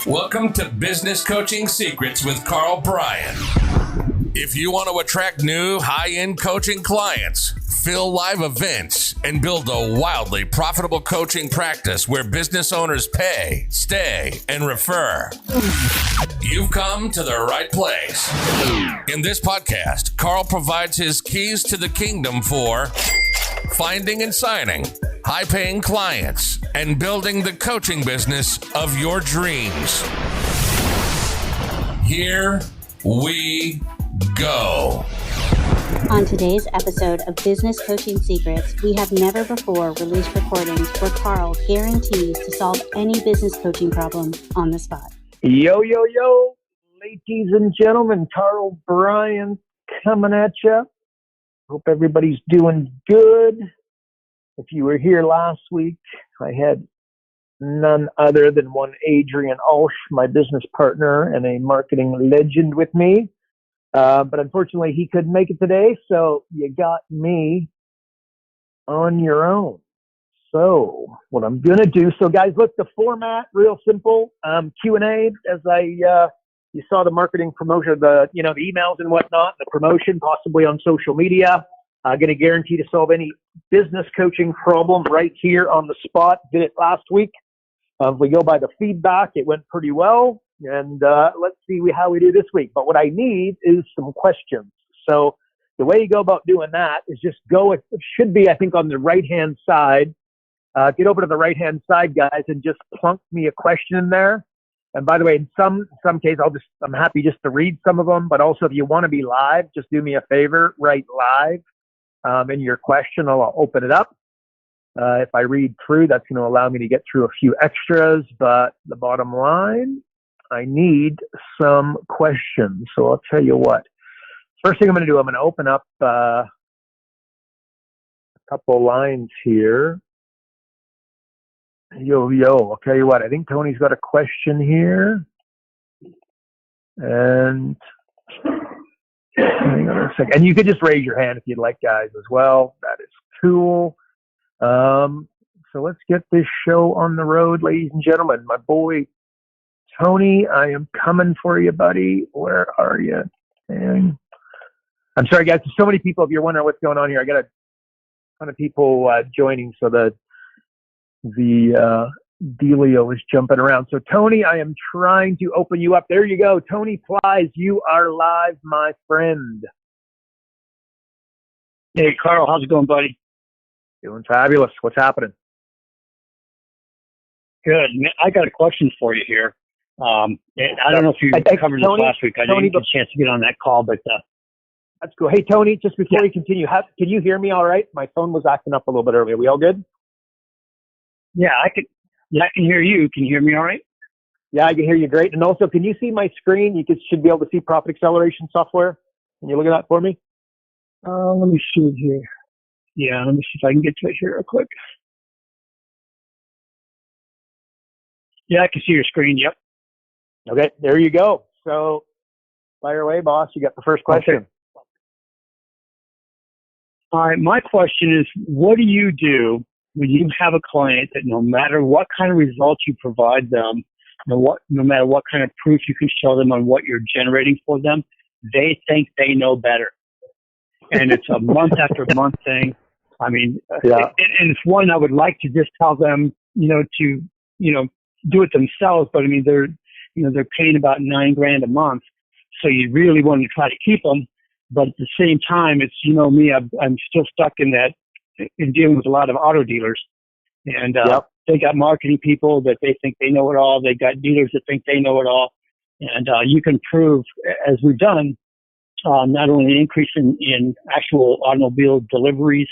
Welcome to Business Coaching Secrets with Karl Bryan. If you want to attract new high-end coaching clients, fill live events, and build a wildly profitable coaching practice where business owners pay, stay, and refer, you've come to the right place. In this podcast, Karl provides his keys to the kingdom for finding and signing high-paying clients and building the coaching business of your dreams. Here we go. On today's episode of Business Coaching Secrets, we have never before released recordings where Karl guarantees to solve any business coaching problem on the spot. Yo, ladies and gentlemen, Karl Bryan coming at you. Hope everybody's doing good. If you were here last week, I had none other than one Adrian Alsh, my business partner and a marketing legend with me. But unfortunately, he couldn't make it today, so you got me on your own. So what I'm going to do, so guys, look, the format, real simple, Q&A, as you saw the marketing promotion, the emails and whatnot, the promotion, possibly on social media. Going to guarantee to solve any business coaching problem right here on the spot. Did it last week. If we go by the feedback, it went pretty well. And let's see how we do this week. But what I need is some questions. So the way you go about doing that is just go, it should be, I think, on the right-hand side. Get over to the right-hand side, guys, and just plunk me a question in there. And by the way, in some cases, I'm happy just to read some of them. But also, if you want to be live, just do me a favor, write live in your question. I'll open it up. If I read through, that's going to allow me to get through a few extras. But the bottom line, I need some questions. So I'll tell you what. First thing I'm going to do, I'm going to open up a couple lines here. Yo, I'll tell you what. I think Tony's got a question here. And hang on a second. And you could just raise your hand if you'd like, guys, as well. That is cool. So let's get this show on the road, ladies and gentlemen. My boy, Tony, I am coming for you, buddy. Where are you? And I'm sorry, guys. There's so many people. If you're wondering what's going on here, I got a ton of people joining, so the dealio is jumping around. So, Tony, I am trying to open you up. There you go. Tony Plies, you are live, my friend. Hey, Karl, how's it going, buddy? Doing fabulous. What's happening? Good. I got a question for you here. I don't know if you covered this last week. I didn't get a chance to get on that call, but that's cool. Hey, Tony, just before we continue, can you hear me all right? My phone was acting up a little bit earlier. Are we all good? Yeah, I can hear you. Can you hear me all right? Yeah, I can hear you great. And also, can you see my screen? You should be able to see Profit Acceleration software. Can you look at that for me? Let me see here. Yeah, let me see if I can get to it here real quick. Yeah, I can see your screen. Yep. Okay, there you go. So, fire away, boss. You got the first question. Okay. All right, my question is, what do you do when you have a client that no matter what kind of results you provide them, no matter what kind of proof you can show them on what you're generating for them, they think they know better. And it's a month after month thing. I mean, and it's one I would like to just tell them, to do it themselves. But I mean, they're paying about $9,000 a month. So you really want to try to keep them. But at the same time, it's, me, I'm still stuck in dealing with a lot of auto dealers. And they got marketing people that they think they know it all. They got dealers that think they know it all. And you can prove, as we've done, not only an increase in actual automobile deliveries,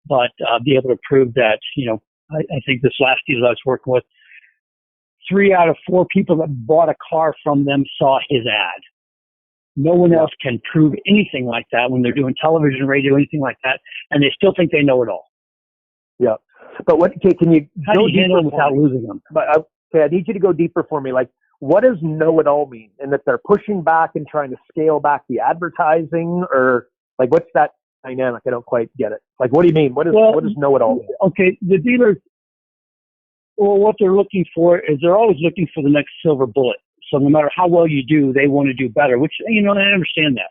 but be able to prove that, I think this last dealer I was working with, 3 out of 4 people that bought a car from them saw his ad. No one else can prove anything like that when they're doing television, radio, anything like that, and they still think they know it all. Yeah. But can you how do you handle them without losing them? But I need you to go deeper for me. Like, what does know it all mean? And that they're pushing back and trying to scale back the advertising, or like, what's that dynamic? I don't quite get it. Like, what do you mean? What does know it all mean? Okay, the dealers, Well, what they're looking for is they're always looking for the next silver bullet. So no matter how well you do, they want to do better, which, I understand that.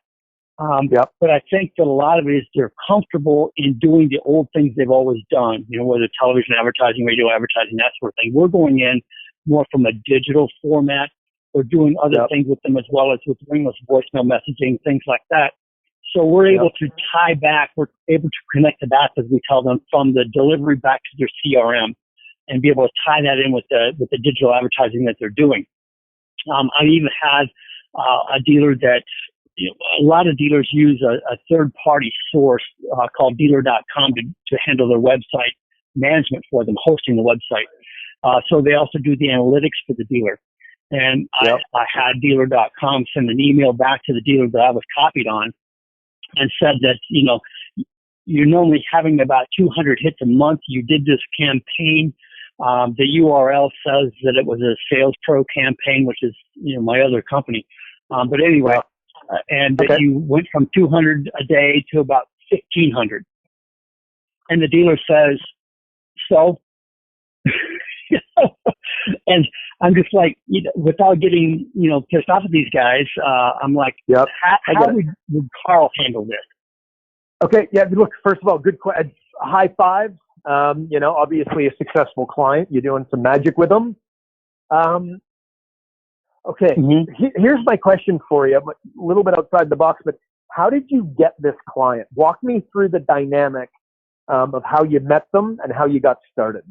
Yep. But I think that a lot of it is they're comfortable in doing the old things they've always done, whether television advertising, radio advertising, that sort of thing. We're going in more from a digital format. We're doing other things with them as well as with ringless voicemail messaging, things like that. So we're able to tie back, we're able to connect the dots, as we tell them, from the delivery back to their CRM and be able to tie that in with the digital advertising that they're doing. I even had a dealer that, a lot of dealers use a third-party source called dealer.com to handle their website management for them, hosting the website. So they also do the analytics for the dealer. And I had dealer.com send an email back to the dealer that I was copied on and said that, you're normally having about 200 hits a month. You did this campaign. The URL says that it was a Sales Pro campaign, which is, my other company. But anyway, and that you went from 200 a day to about 1,500. And the dealer says, so, and I'm just like, without getting, pissed off at these guys, I'm like, how would Karl handle this? Okay. Yeah. Look, first of all, good question. High fives. Obviously a successful client. You're doing some magic with them. Okay. Here's my question for you. A little bit outside the box, but how did you get this client? Walk me through the dynamic of how you met them and how you got started.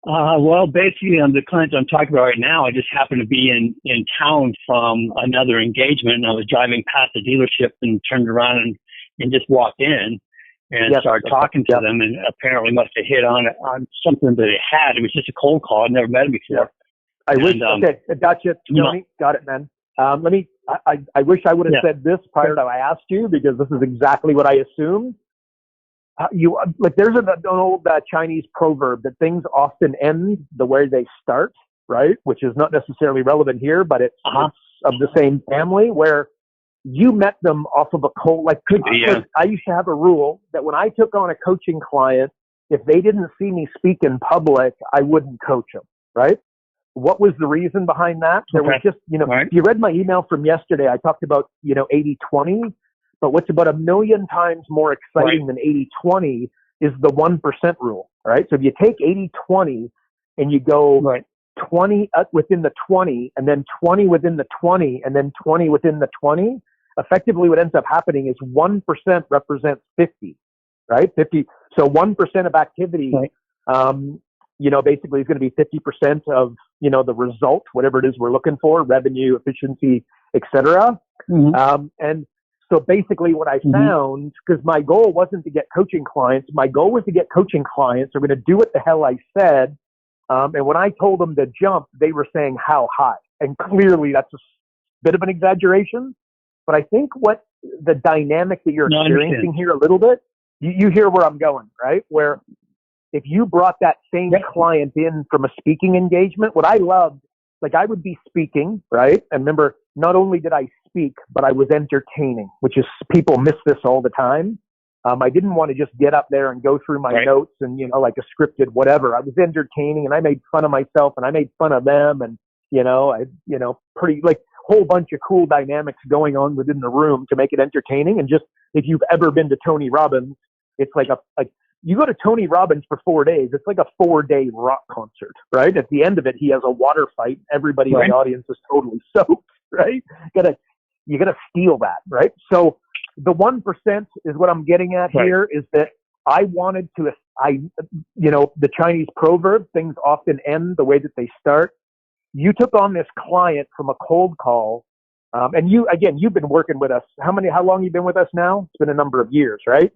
Well, basically, the client I'm talking about right now, I just happened to be in town from another engagement, and I was driving past the dealership and turned around and just walked in and started talking to them, and apparently must have hit on something that they had. It was just a cold call. I'd never met him before. I gotcha. Tony, got it, man. I wish I would have said this prior to I asked you, because this is exactly what I assumed. There's an old Chinese proverb that things often end the way they start, right? Which is not necessarily relevant here, but it's of the same family, where you met them off of a cold, I used to have a rule that when I took on a coaching client, if they didn't see me speak in public, I wouldn't coach them, right? What was the reason behind that? There was just, if you read my email from yesterday, I talked about, 80-20. But what's about 1 million times more exciting than 80-20 is the 1% rule, right? So if you take 80-20 and you go 20 within the 20, and then 20 within the 20, and then 20 within the 20, effectively what ends up happening is 1% represents 50, right? 50. So 1% of activity, basically is going to be 50% of, the result, whatever it is we're looking for, revenue, efficiency, et cetera. And so basically what I found, because my goal wasn't to get coaching clients, my goal was to get coaching clients who are going to do what the hell I said. And when I told them to jump, they were saying how high. And clearly that's a bit of an exaggeration. But I think what the dynamic that you're experiencing here a little bit, you hear where I'm going, right? Where if you brought that same client in from a speaking engagement, what I loved, I would be speaking, right? And remember, not only did I speak, but I was entertaining, which is, people miss this all the time. I didn't want to just get up there and go through my notes and, like a scripted whatever. I was entertaining, and I made fun of myself, and I made fun of them, and, pretty whole bunch of cool dynamics going on within the room to make it entertaining. And just, if you've ever been to Tony Robbins, it's like you go to Tony Robbins for 4 days, it's like a 4-day rock concert, right? At the end of it, he has a water fight. Everybody in the audience is totally soaked, right? You gotta steal that, right? So the 1% is what I'm getting at here, is that I wanted to, the Chinese proverb, things often end the way that they start. You took on this client from a cold call. And you've been working with us. How long you been with us now? It's been a number of years, right?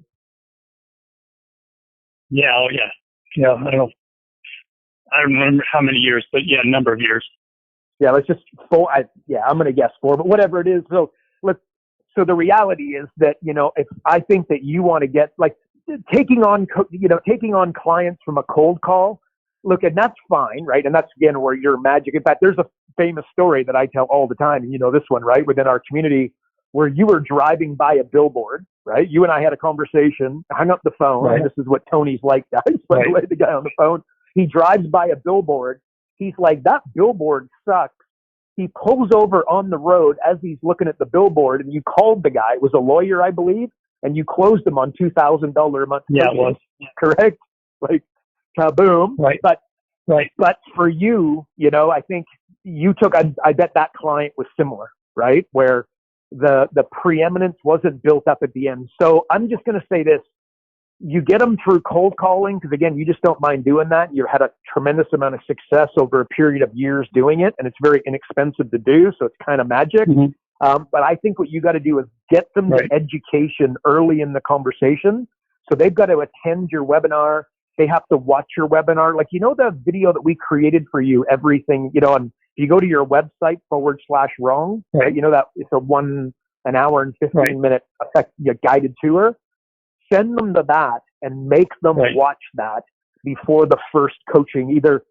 Yeah. Oh, yeah. Yeah. I don't remember how many years, but a number of years. Yeah. Let's just I'm going to guess 4, but whatever it is. So the reality is that, if I think that you want to get taking on clients from a cold call, look, and that's fine. Right. And that's again, where your magic, in fact, there's a famous story that I tell all the time, and this one, right, within our community, where you were driving by a billboard, right? You and I had a conversation, hung up the phone. Right. And this is what Tony's like, guys, by the way, the guy on the phone. He drives by a billboard. He's like, that billboard sucks. He pulls over on the road as he's looking at the billboard, and you called the guy. It was a lawyer, I believe, and you closed him on $2,000 a month. Yeah, it was. Correct? Like, kaboom. Right. But for you, I think you took, I bet that client was similar, right? Where the preeminence wasn't built up at the end. So I'm just going to say this. You get them through cold calling because, again, you just don't mind doing that. You had a tremendous amount of success over a period of years doing it, and it's very inexpensive to do, so it's kind of magic. Mm-hmm. But I think what you got to do is get them to education early in the conversation. So they've got to attend your webinar. They have to watch your webinar. Like, the video that we created for you, everything, and if you go to your website /wrong, right? That it's an hour and 15 minute guided tour. Send them to that and make them watch that before the first coaching, either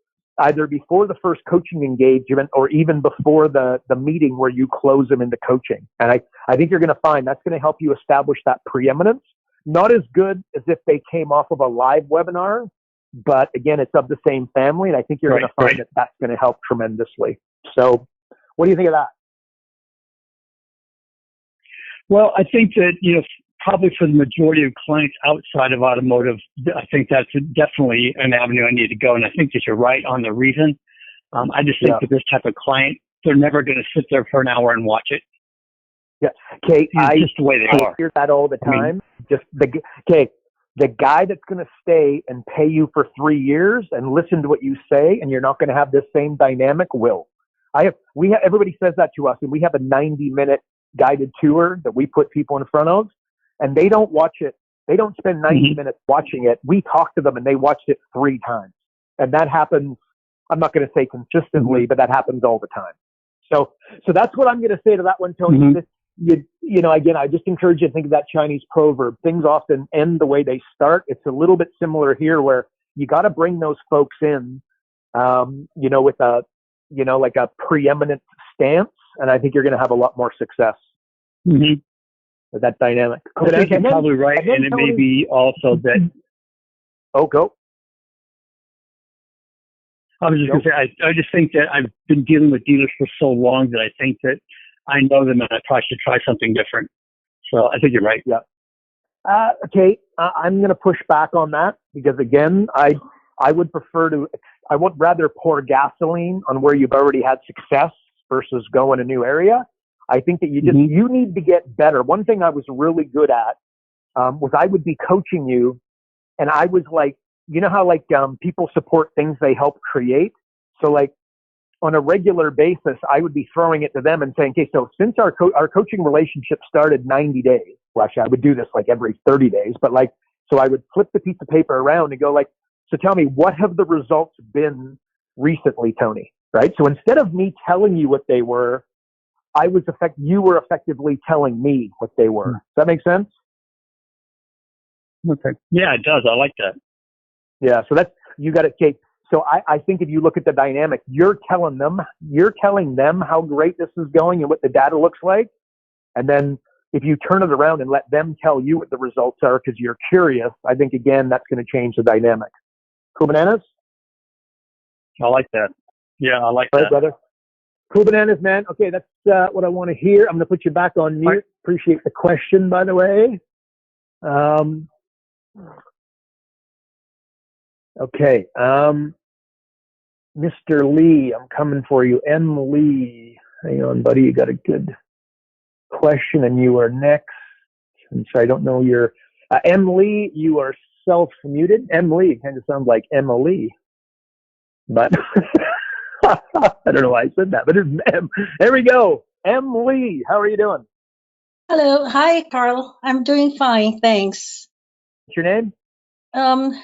before the first coaching engagement or even before the meeting where you close them into coaching. And I think you're going to find that's going to help you establish that preeminence. Not as good as if they came off of a live webinar, but again, it's of the same family. And I think you're going to find that that's going to help tremendously. So what do you think of that? Well, I think that, probably for the majority of clients outside of automotive, I think that's definitely an avenue I need to go. And I think that you're right on the reason. I just think that this type of client, they're never going to sit there for an hour and watch it. Yeah. Okay. Just the way they are. I hear that all the time. The guy that's going to stay and pay you for 3 years and listen to what you say, and you're not going to have this same dynamic, will. Everybody says that to us, and we have a 90-minute guided tour that we put people in front of. And they don't watch it. They don't spend 90 minutes watching it. We talk to them and they watched it 3 times. And that happens, I'm not going to say consistently, but that happens all the time. So that's what I'm going to say to that one, Tony. Again, I just encourage you to think of that Chinese proverb. Things often end the way they start. It's a little bit similar here where you got to bring those folks in, with like a preeminent stance. And I think you're going to have a lot more success. Mm-hmm. With that dynamic. I think you're probably right, and it may be also that. Oh, go. I was just going to say, I just think that I've been dealing with dealers for so long that I think that I know them and I probably should try something different. So I think you're right. Yeah. Okay, I'm going to push back on that because, again, I would I would rather pour gasoline on where you've already had success versus go in a new area. I think that you need to get better. One thing I was really good at was I would be coaching you, and I was like, how people support things they help create. So like on a regular basis, I would be throwing it to them and saying, okay, so since our coaching relationship started 90 days, well, actually I would do this like every 30 days, but so I would flip the piece of paper around and go so tell me, what have the results been recently, Tony? Right? So instead of me telling you what they were, you were effectively telling me what they were. Does that make sense? Okay. Yeah, it does. I like that. Yeah. So you got to take. So I think if you look at the dynamic, you're telling them how great this is going and what the data looks like. And then if you turn it around and let them tell you what the results are because you're curious, I think, again, that's going to change the dynamic. Cool bananas? I like that. Yeah, I like that. Right, brother. Cool bananas, man. Okay, that's what I want to hear. I'm going to put you back on mute. Right. Appreciate the question, by the way. Okay. Mr. Lee, I'm coming for you. M. Lee. Hang on, buddy. You got a good question, and you are next. And so I don't know your... M. Lee, you are self-muted. M. Lee kind of sounds like Emily. But... I don't know why I said that, but it's M. There we go. M. Lee, how are you doing? Hello. Hi, Carl. I'm doing fine. Thanks. What's your name?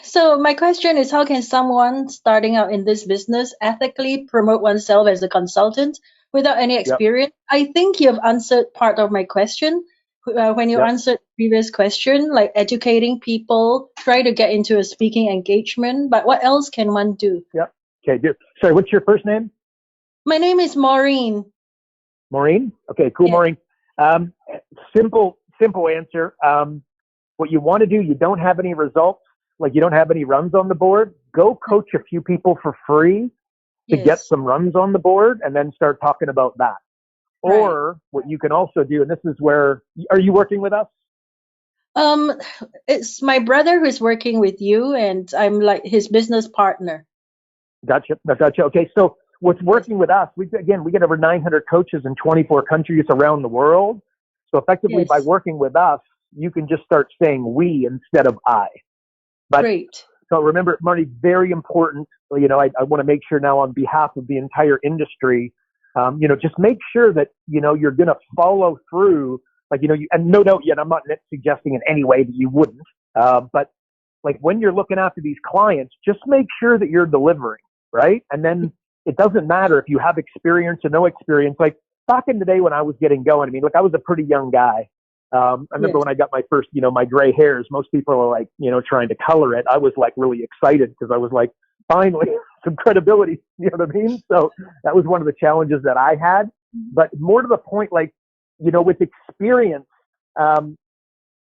So my question is, how can someone starting out in this business ethically promote oneself as a consultant without any experience? Yep. I think you've answered part of my question when you answered the previous question, like educating people, try to get into a speaking engagement. But what else can one do? Yep. Okay. Sorry, what's your first name? My name is Maureen. Maureen? Okay, cool, yeah. Maureen. Um, simple answer. What you want to do, you don't have any results, like you don't have any runs on the board, go coach a few people for free to get Yes. some runs on the board and then start talking about that. Right. Or what you can also do, and this is where, are you working with us? Um, it's my brother who's working with you, and I'm like his business partner. Gotcha. Gotcha. Okay. So what's Yes. working with us, we get over 900 coaches in 24 countries around the world. So effectively by Yes. working with us, you can just start saying we instead of I. But Great. so remember, Marty, very important. I want to make sure now on behalf of the entire industry, just make sure that, you're going to follow through. Like, and no doubt yet, I'm not suggesting in any way that you wouldn't. But like when you're looking after these clients, just make sure that you're delivering, right? And then it doesn't matter if you have experience or no experience. Like back in the day when I was getting going, I mean, look, I was a pretty young guy. I remember Yes. when I got my first, my gray hairs, most people are like, trying to color it. I was like really excited because I was like, finally some credibility, you know what I mean? So that was one of the challenges that I had, but more to the point, like, with experience,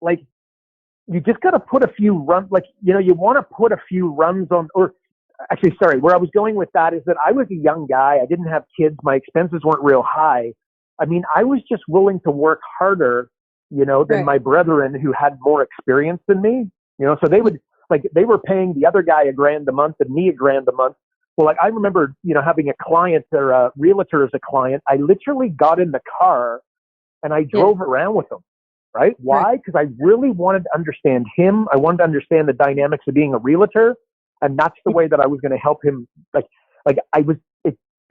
like you just got to put a few runs, like, you want to put a few runs on, or actually, sorry, where I was going with that is that I was a young guy. I didn't have kids. My expenses weren't real high. I mean, I was just willing to work harder, than Right. my brethren who had more experience than me, so they were paying the other guy $1,000 a month and me $1,000 a month. Well, like I remember, having a client or a realtor as a client, I literally got in the car and I Yes. drove around with them. Right? Right. Why? Because I really wanted to understand him. I wanted to understand the dynamics of being a realtor. And that's the way that I was going to help him.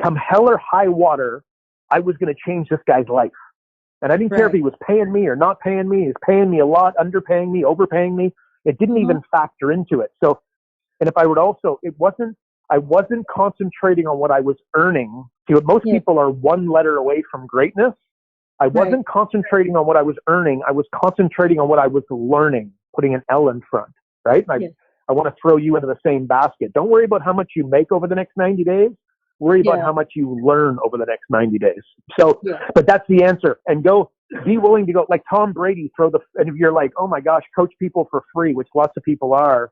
Come hell or high water, I was going to change this guy's life. And I didn't care if Right. he was paying me or not paying me. He's paying me a lot, underpaying me, overpaying me. It didn't Mhm. even factor into it. So, and if I would also, I wasn't concentrating on what I was earning. See, most Yes. people are one letter away from greatness. I Right. wasn't concentrating on what I was earning. I was concentrating on what I was learning, putting an L in front, right? Yes. I want to throw you into the same basket. Don't worry about how much you make over the next 90 days. Worry about Yeah. how much you learn over the next 90 days. So, Yeah. but that's the answer. And be willing to go, like Tom Brady, and if you're like, oh my gosh, coach people for free, which lots of people are,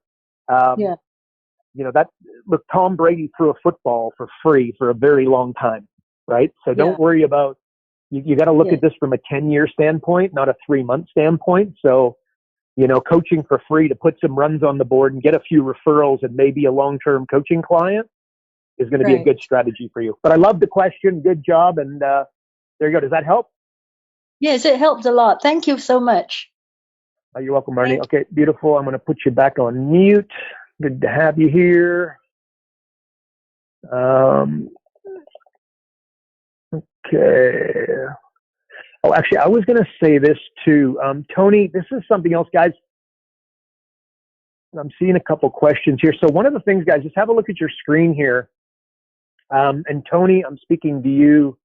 Yeah. look, Tom Brady threw a football for free for a very long time, right? So Yeah. don't worry about, you got to look Yeah. at this from a 10-year standpoint, not a 3-month standpoint. So, coaching for free to put some runs on the board and get a few referrals and maybe a long-term coaching client is going to be a Right. good strategy for you. But I love the question. Good job. And there you go. Does that help? Yes, it helps a lot. Thank you so much. Oh, you're welcome, Marnie. Thank Okay, beautiful. I'm going to put you back on mute. Good to have you here. Okay. Oh, actually, I was going to say this too. Tony, this is something else, guys. I'm seeing a couple questions here. So one of the things, guys, just have a look at your screen here. And Tony, I'm speaking to you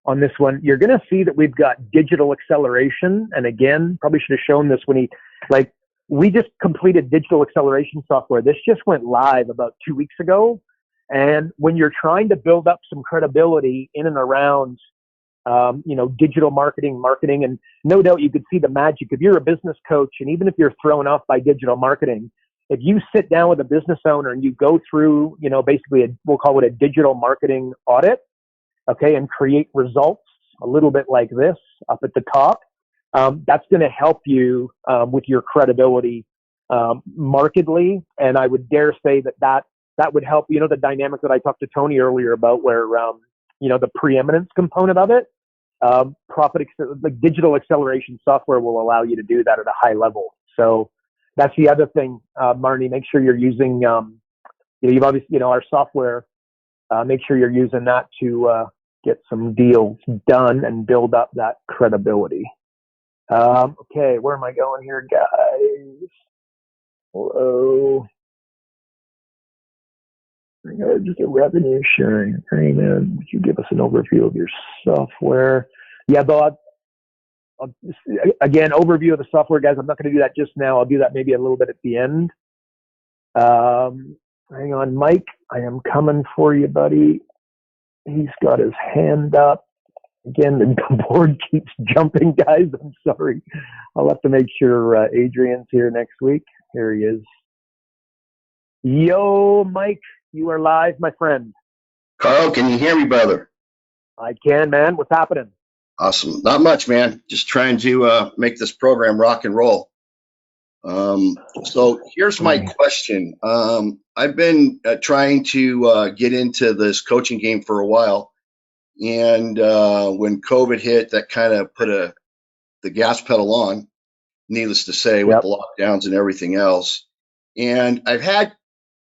on this one. You're going to see that we've got digital acceleration. And again, probably should have shown this when we just completed digital acceleration software. This just went live about 2 weeks ago. And when you're trying to build up some credibility in and around, digital marketing, and no doubt you could see the magic. If you're a business coach, and even if you're thrown off by digital marketing, if you sit down with a business owner and you go through, basically we'll call it a digital marketing audit, okay, and create results a little bit like this up at the top, that's going to help you with your credibility markedly. And I would dare say that would help, the dynamic that I talked to Tony earlier about where, the preeminence component of it, like digital acceleration software will allow you to do that at a high level. So that's the other thing, Marnie, make sure you're using, you've obviously, our software, make sure you're using that to get some deals done and build up that credibility. Okay, where am I going here, guys? Hello. Just a revenue sharing agreement. Would you give us an overview of your software? Yeah, Bob. Again, overview of the software, guys. I'm not going to do that just now. I'll do that maybe a little bit at the end. Hang on, Mike. I am coming for you, buddy. He's got his hand up. Again, the board keeps jumping, guys. I'm sorry. I'll have to make sure Adrian's here next week. Here he is. Yo, Mike, you are live, my friend. Carl, can you hear me, brother? I can, man. What's happening? Awesome. Not much, man. Just trying to make this program rock and roll. So here's my question. I've been trying to get into this coaching game for a while. And when COVID hit, that kind of put the gas pedal on, needless to say, with the lockdowns and everything else. And I've had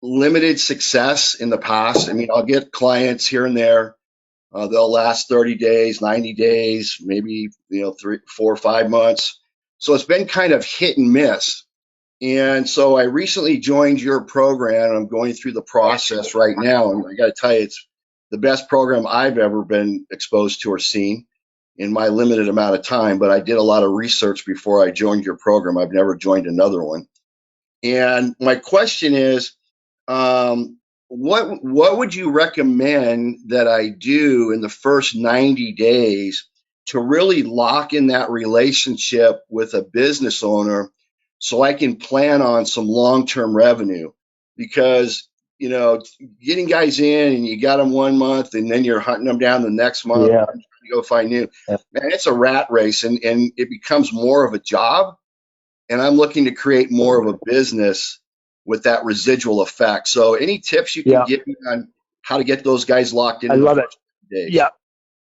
limited success in the past. I mean, I'll get clients here and there. They'll last 30 days, 90 days, maybe 3, 4, 5 months. So it's been kind of hit and miss. And so I recently joined your program. I'm going through the process right now, and I got to tell you, it's the best program I've ever been exposed to or seen in my limited amount of time. But I did a lot of research before I joined your program. I've never joined another one. And my question is, what would you recommend that I do in the first 90 days to really lock in that relationship with a business owner so I can plan on some long-term revenue? Because, getting guys in and you got them 1 month and then you're hunting them down the next month to go find new, man, it's a rat race and it becomes more of a job. And I'm looking to create more of a business with that residual effect. So any tips you can give me on how to get those guys locked in? I love it. Days? Yeah.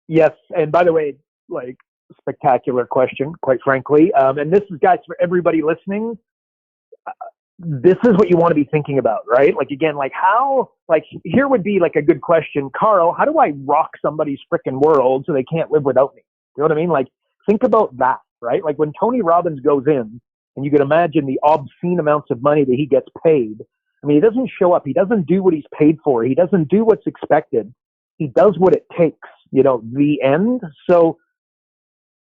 Yes. And by the way, like, spectacular question, quite frankly. And this is, guys, for everybody listening, this is what you want to be thinking about, right? Like, again, like here would be like a good question. Carl, how do I rock somebody's freaking world so they can't live without me? You know what I mean? Like, think about that, right? Like when Tony Robbins goes in, and you can imagine the obscene amounts of money that he gets paid. I mean, he doesn't show up. He doesn't do what he's paid for. He doesn't do what's expected. He does what it takes, the end. So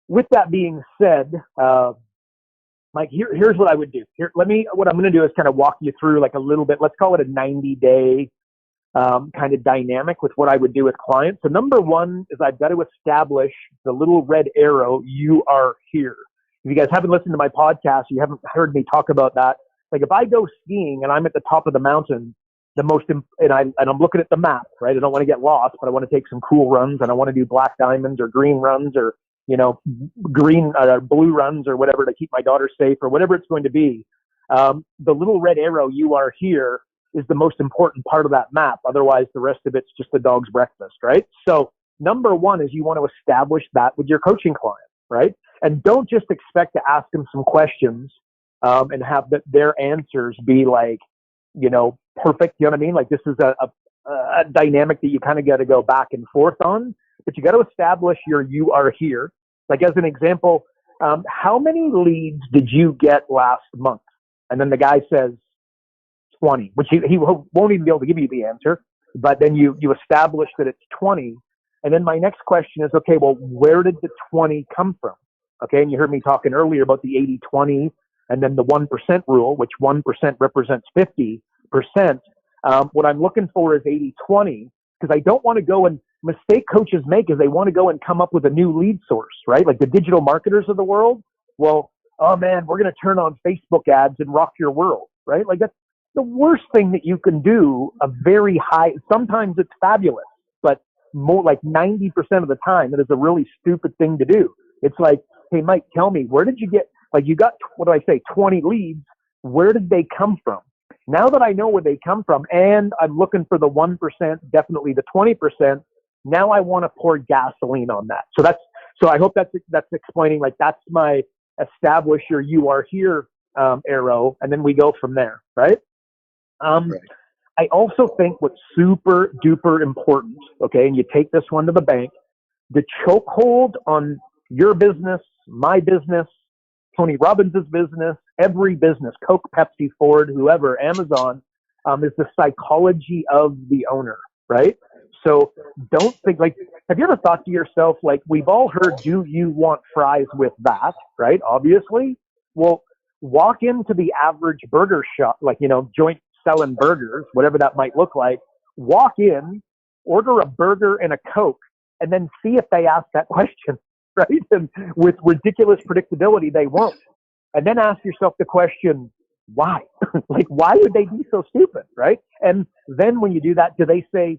with that being said, Mike, here's what I would do. What I'm going to do is kind of walk you through like a little bit, let's call it a 90-day kind of dynamic with what I would do with clients. So number one is I've got to establish the little red arrow, you are here. If you guys haven't listened to my podcast, you haven't heard me talk about that. Like if I go skiing and I'm at the top of the mountain, and I'm looking at the map, right? I don't want to get lost, but I want to take some cool runs and I want to do black diamonds or green runs or, green, blue runs or whatever to keep my daughter safe or whatever it's going to be. The little red arrow, you are here, is the most important part of that map. Otherwise, the rest of it's just a dog's breakfast, right? So number one is you want to establish that with your coaching client, right? And don't just expect to ask them some questions and have their answers be like, perfect. You know what I mean? Like this is a dynamic that you kind of got to go back and forth on, but you got to establish you are here. Like as an example, how many leads did you get last month? And then the guy says 20, which he won't even be able to give you the answer, but then you establish that it's 20. And then my next question is, okay, well, where did the 20 come from? Okay, and you heard me talking earlier about the 80-20 and then the 1% rule, which 1% represents 50%. What I'm looking for is 80-20 because I don't want to go and mistake coaches make is they want to go and come up with a new lead source, right? Like the digital marketers of the world. Well, oh man, we're going to turn on Facebook ads and rock your world, right? Like that's the worst thing that you can do. Sometimes it's fabulous, but more like 90% of the time, it is a really stupid thing to do. It's like, hey, Mike, tell me, where did you get, like you got, 20 leads. Where did they come from? Now that I know where they come from and I'm looking for the 1%, definitely the 20%, now I want to pour gasoline on that. So I hope that's explaining, like that's my establish your you are here arrow. And then we go from there. Right. Right. I also think what's super duper important, okay, and you take this one to the bank, the chokehold on your business, my business, Tony Robbins' business, every business, Coke, Pepsi, Ford, whoever, Amazon, is the psychology of the owner, right? So don't think like, have you ever thought to yourself, like, we've all heard, do you want fries with that, right? Obviously. Well, walk into the average burger shop, like, joint selling burgers, whatever that might look like, walk in, order a burger and a Coke, and then see if they ask that question, right? And with ridiculous predictability, they won't. And then ask yourself the question, why? Like, why would they be so stupid, right? And then when you do that, do they say,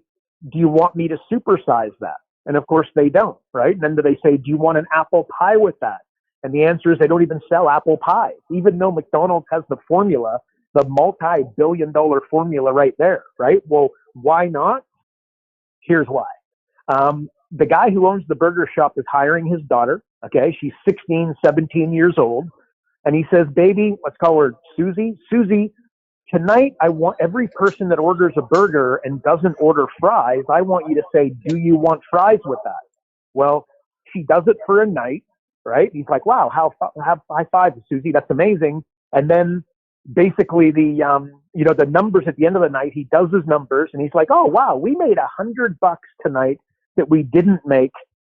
do you want me to supersize that? And of course they don't, right? And then do they say, do you want an apple pie with that? And the answer is they don't even sell apple pie, even though McDonald's has the formula, the multi-billion-dollar formula right there, right? Well, why not? Here's why. The guy who owns the burger shop is hiring his daughter. Okay. She's 16, 17 years old. And he says, baby, let's call her Susie. Susie, tonight I want every person that orders a burger and doesn't order fries, I want you to say, do you want fries with that? Well, she does it for a night, right? He's like, wow, have high five, Susie. That's amazing. And then basically the numbers at the end of the night, he does his numbers and he's like, oh, wow, we made $100 tonight that we didn't make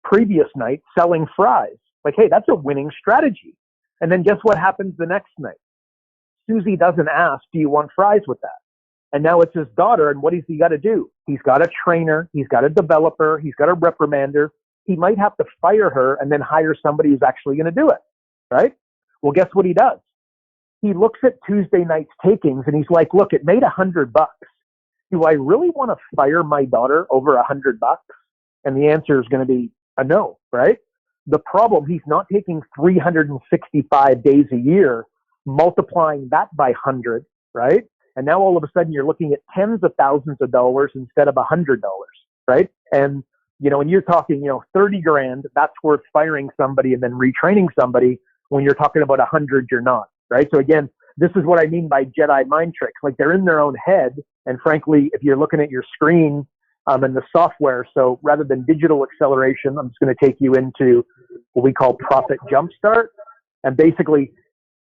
previous night selling fries. Like, hey, that's a winning strategy. And then guess what happens the next night? Susie doesn't ask, do you want fries with that? And now it's his daughter. And what has he got to do? He's got a trainer. He's got a developer. He's got a reprimander. He might have to fire her and then hire somebody who's actually going to do it. Right? Well, guess what he does? He looks at Tuesday night's takings and he's like, look, it made $100. Do I really want to fire my daughter over $100? And the answer is going to be a no, right? The problem, he's not taking 365 days a year, multiplying that by 100, right? And now all of a sudden you're looking at tens of thousands of dollars instead of $100, right? And, when you're talking, 30 grand, that's worth firing somebody and then retraining somebody. When you're talking about 100, you're not, right? So again, this is what I mean by Jedi mind tricks. Like, they're in their own head. And frankly, if you're looking at your screen, and the software. So rather than digital acceleration, I'm just going to take you into what we call profit jumpstart. And basically,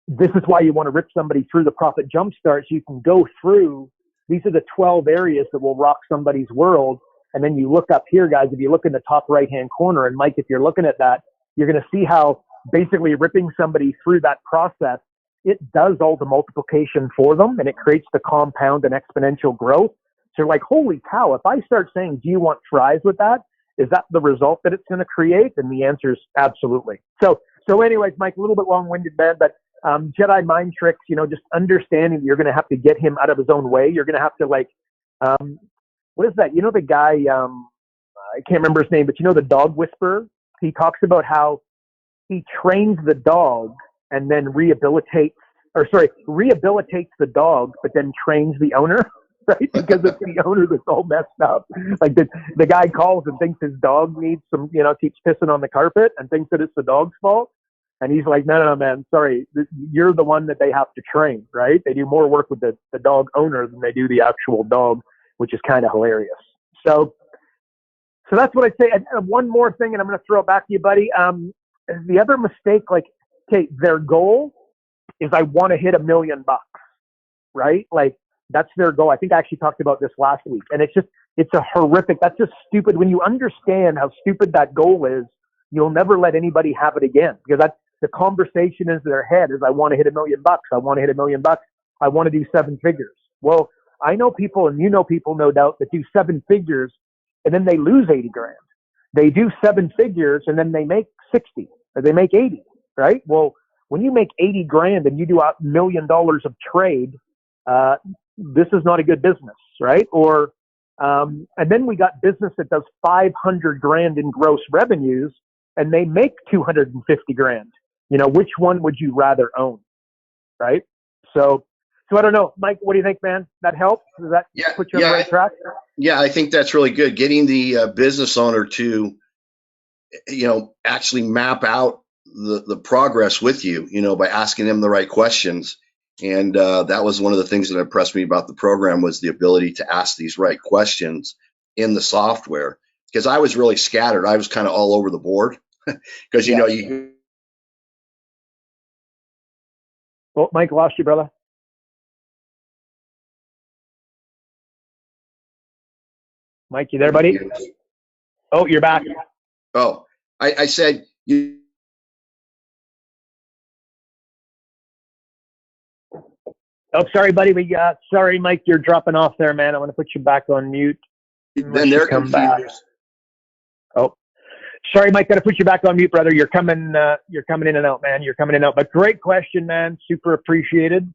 this is why you want to rip somebody through the profit jumpstart, so you can go through, these are the 12 areas that will rock somebody's world. And then you look up here, guys, if you look in the top right-hand corner, and Mike, if you're looking at that, you're going to see how basically ripping somebody through that process, it does all the multiplication for them, and it creates the compound and exponential growth. So you're like, holy cow, if I start saying, do you want fries with that? Is that the result that it's going to create? And the answer is absolutely. So anyways, Mike, a little bit long-winded, man, but Jedi mind tricks, just understanding that you're going to have to get him out of his own way. You're going to have to what is that? The guy, I can't remember his name, but the dog whisperer? He talks about how he trains the dog and then rehabilitates the dog, but then trains the owner. Right? Because it's the owner that's all messed up. Like the guy calls and thinks his dog needs some, keeps pissing on the carpet and thinks that it's the dog's fault. And he's like, no, man, sorry. You're the one that they have to train, right? They do more work with the dog owner than they do the actual dog, which is kind of hilarious. So that's what I'd say. And one more thing, and I'm going to throw it back to you, buddy. The other mistake, okay, their goal is I want to hit $1 million, right? Like, that's their goal. I think I actually talked about this last week. And it's a horrific, that's just stupid. When you understand how stupid that goal is, you'll never let anybody have it again. Because that's the conversation in their head is, I want to hit $1 million. I want to hit $1 million. I want to do 7 figures. Well, I know people, and people, no doubt, that do 7 figures and then they lose 80 grand. They do 7 figures and then they make 60 or they make 80, right? Well, when you make 80 grand and you do $1 million of trade, this is not a good business, right? Or, and then we got business that does 500 grand in gross revenues and they make 250 grand. Which one would you rather own? Right? So I don't know, Mike, what do you think, man? That helps? Does that put you on the right track? Yeah, I think that's really good. Getting the business owner to, actually map out the progress with you, by asking them the right questions. And that was one of the things that impressed me about the program, was the ability to ask these right questions in the software, because I was really scattered. I was kind of all over the board because, Well, Mike, lost you, brother. Mike, you there, buddy? Oh, you're back. Oh, I said you. Oh, sorry, buddy. Sorry, Mike, you're dropping off there, man. I want to put you back on mute. Then they're confused. Oh, Sorry, Mike, got to put you back on mute, brother. You're coming in and out, man. You're coming in and out. But great question, man. Super appreciated.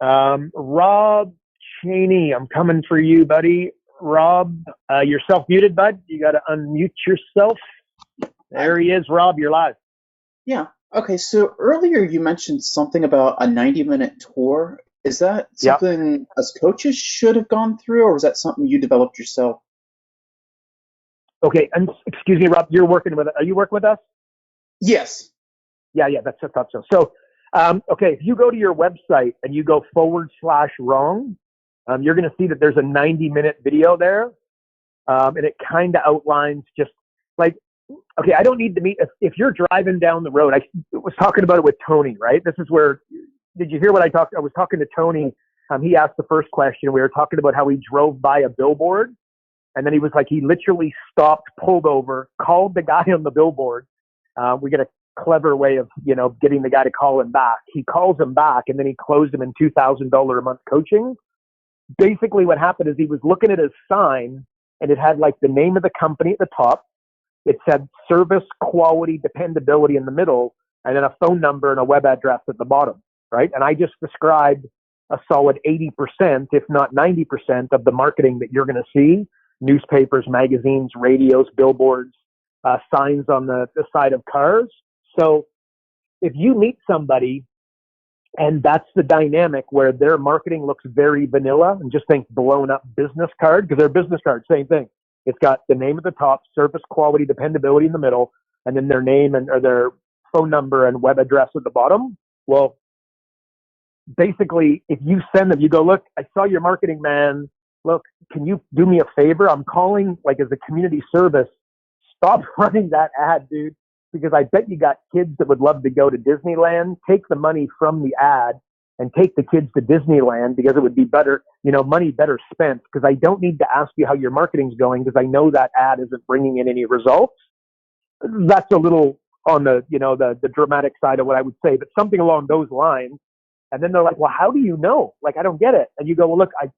Rob Cheney, I'm coming for you, buddy. Rob, you're self-muted, bud. You got to unmute yourself. There he is. Rob, you're live. Yeah. Okay. So earlier you mentioned something about a 90-minute tour. Is that something us coaches should have gone through, or was that something you developed yourself? Okay. And excuse me, Rob, are you working with us? Yes. Yeah. I thought so. So, okay. If you go to your website and you go /wrong, you're going to see that there's a 90-minute video there. And it kind of outlines just like, okay, I don't need to meet, if you're driving down the road, I was talking about it with Tony, right? This is where, did you hear what I was talking to Tony. He asked the first question. We were talking about how he drove by a billboard. And then he was like, he literally stopped, pulled over, called the guy on the billboard. We get a clever way of, getting the guy to call him back. He calls him back and then he closed him in $2,000 a month coaching. Basically what happened is he was looking at his sign and it had like the name of the company at the top. It said service, quality, dependability in the middle, and then a phone number and a web address at the bottom, right? And I just described a solid 80%, if not 90% of the marketing that you're going to see: newspapers, magazines, radios, billboards, signs on the side of cars. So if you meet somebody and that's the dynamic where their marketing looks very vanilla, and just think blown up business card, because their business card, same thing. It's got the name at the top, service, quality, dependability in the middle, and then their name or their phone number and web address at the bottom. Well, basically, if you send them, you go, look, I saw your marketing, man. Look, can you do me a favor? I'm calling like as a community service. Stop running that ad, dude, because I bet you got kids that would love to go to Disneyland. Take the money from the ad and take the kids to Disneyland, because it would be better, money better spent, because I don't need to ask you how your marketing's going, because I know that ad isn't bringing in any results. That's a little on the, the dramatic side of what I would say, but something along those lines. And then they're like, well, how do you know? Like, I don't get it. And you go, well, look, I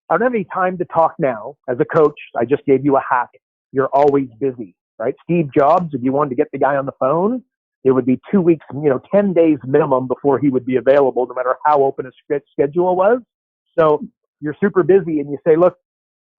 don't have any time to talk now. As a coach, I just gave you a hack. You're always busy, right? Steve Jobs, if you wanted to get the guy on the phone, it would be 2 weeks, 10 days minimum before he would be available, no matter how open his schedule was. So you're super busy and you say, look,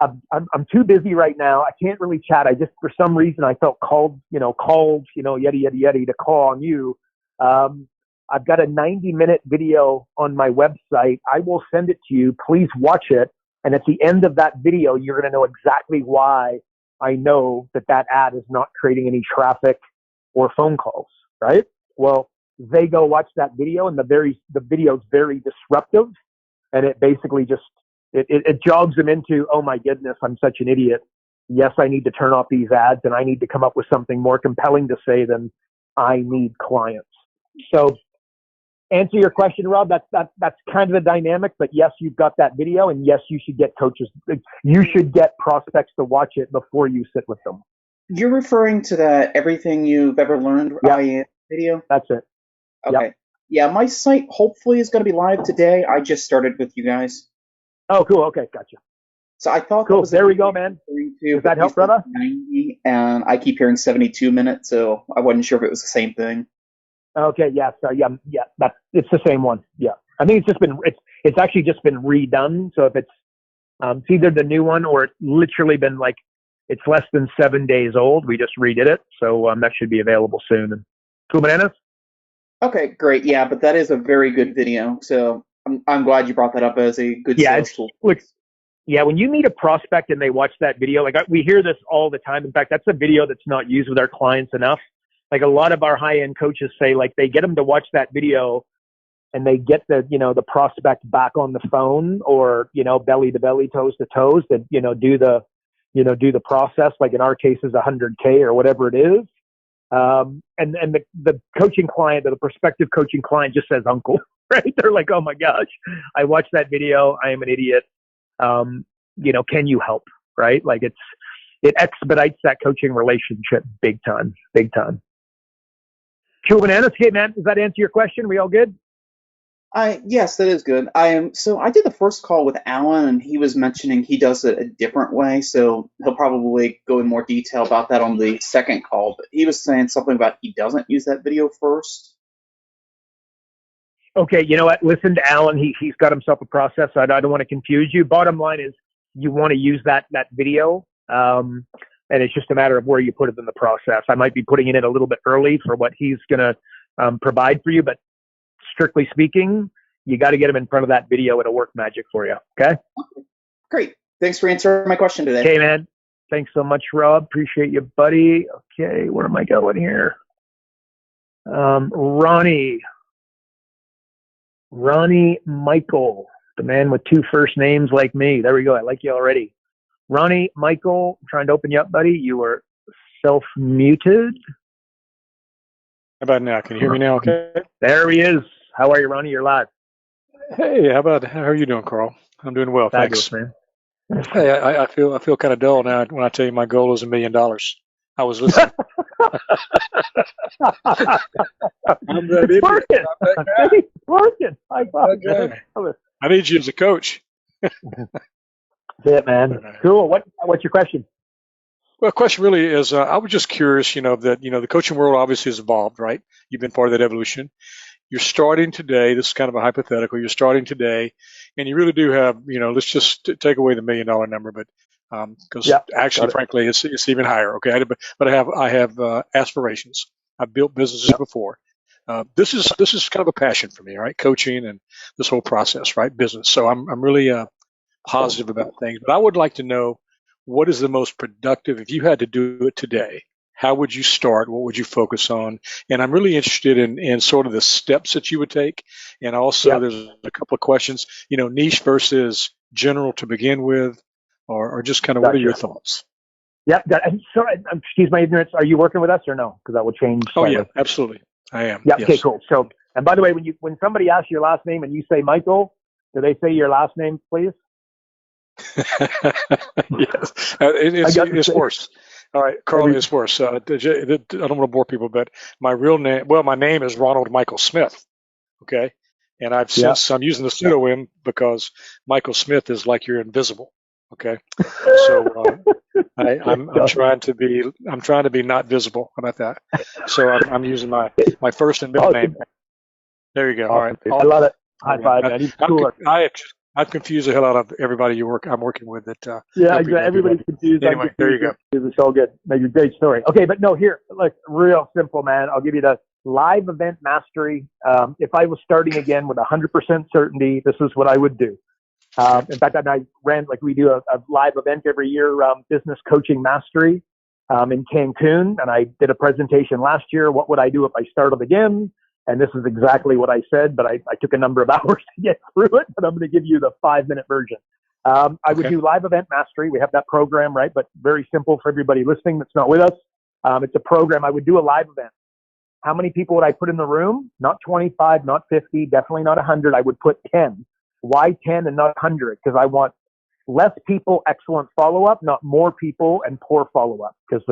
I'm too busy right now. I can't really chat. I just, for some reason, I felt called, yeti to call on you. I've got a 90-minute video on my website. I will send it to you. Please watch it. And at the end of that video, you're going to know exactly why I know that ad is not creating any traffic or phone calls. Right? Well, they go watch that video, and the video is very disruptive, and it basically just it jogs them into, oh my goodness, I'm such an idiot. Yes, I need to turn off these ads, and I need to come up with something more compelling to say than I need clients. So, answer your question, Rob. That's kind of the dynamic. But yes, you've got that video, and yes, you should get coaches. You should get prospects to watch it before you sit with them. You're referring to that everything you've ever learned video? That's it. Okay. Yep. Yeah, my site hopefully is going to be live today. I just started with you guys. Oh, cool. Okay, gotcha. So I thought cool. There we go, man. Does that help, brother? 90, and I keep hearing 72 minutes, so I wasn't sure if it was the same thing. Okay, yeah. So yeah, it's the same one. Yeah, I think it's actually just been redone. So if it's either the new one or it's literally been like, it's less than 7 days old. We just redid it. So that should be available soon. And cool bananas. Okay, great. Yeah, but that is a very good video. So I'm glad you brought that up as a good sales tool. Look, yeah, when you meet a prospect and they watch that video, like we hear this all the time. In fact, that's a video that's not used with our clients enough. Like a lot of our high-end coaches say, like they get them to watch that video and they get the prospect back on the phone or, belly to belly, toes to toes, that, do the process. Like in our case is 100K or whatever it is. And the coaching client or the prospective coaching client just says uncle, right? They're like, oh my gosh, I watched that video. I am an idiot. Can you help? Right? Like it expedites that coaching relationship big time. Cool bananas. Okay, man. Does that answer your question? We all good? Yes, that is good. I did the first call with Alan, and he was mentioning he does it a different way, so he'll probably go in more detail about that on the second call. But he was saying something about he doesn't use that video first. Okay, you know what? Listen to Alan. He's got himself a process. I don't want to confuse you. Bottom line is you want to use that video, and it's just a matter of where you put it in the process. I might be putting it in a little bit early for what he's going to provide for you, but strictly speaking, you got to get him in front of that video. It'll work magic for you. Okay? Great. Thanks for answering my question today. Okay, man. Thanks so much, Rob. Appreciate you, buddy. Okay, where am I going here? Ronnie Michael, the man with two first names like me. There we go. I like you already. Ronnie Michael, I'm trying to open you up, buddy. You are self-muted. How about now? Can you hear me now? Okay. There he is. How are you, Ronnie? You're live. Hey, how are you doing, Carl? I'm doing well, Fabulous, thanks. Man. Hey, I feel kind of dull now when I tell you my goal is $1 million. I was listening. I'm ready. It's working. I need you as a coach. That's it, man. Cool. What's your question? Well, the question really is, I was just curious, that the coaching world obviously has evolved, right? You've been part of that evolution. You're starting today. This is kind of a hypothetical. You're starting today, and you really do have, let's just take away the $1 million number, but because actually, frankly, it's even higher. Okay, but I have aspirations. I've built businesses before. This is kind of a passion for me, right? Coaching and this whole process, right? Business. So I'm really positive about things. But I would like to know, what is the most productive, if you had to do it today, how would you start? What would you focus on? And I'm really interested in sort of the steps that you would take. And also there's a couple of questions, niche versus general to begin with, or just kind of what are your thoughts? Yep. Sorry, excuse my ignorance. Are you working with us or no? Because that will change. Slightly. Oh yeah, absolutely. I am. Yeah. Yes. Okay, cool. So, and by the way, when somebody asks your last name and you say Michael, do they say your last name, please? Yes, it's worse. All right, Carl, it's worse. I don't want to bore people, but my name is Ronald Michael Smith. Okay, and I'm using the pseudonym because Michael Smith is like you're invisible. Okay, so I'm trying to be not visible. How about that? So I'm using my first and middle name. There you go. All right, I love it. High five, man. I've confused the hell out of everybody I'm working with. Exactly. Everybody's confused. Anyway, there you go. It's all good. No, you're a great story. Okay, but no, here, look, real simple, man. I'll give you the live event mastery. If I was starting again with 100% certainty, this is what I would do. In fact, I ran, we do a live event every year, business coaching mastery in Cancun. And I did a presentation last year. What would I do if I started again? And this is exactly what I said, but I took a number of hours to get through it, but I'm going to give you the 5-minute version. I would do live event mastery. We have that program, right? But very simple for everybody listening that's not with us. It's a program. I would do a live event. How many people would I put in the room? Not 25, not 50, definitely not 100. I would put 10. Why 10 and not 100? Because I want less people, excellent follow-up, not more people and poor follow-up, because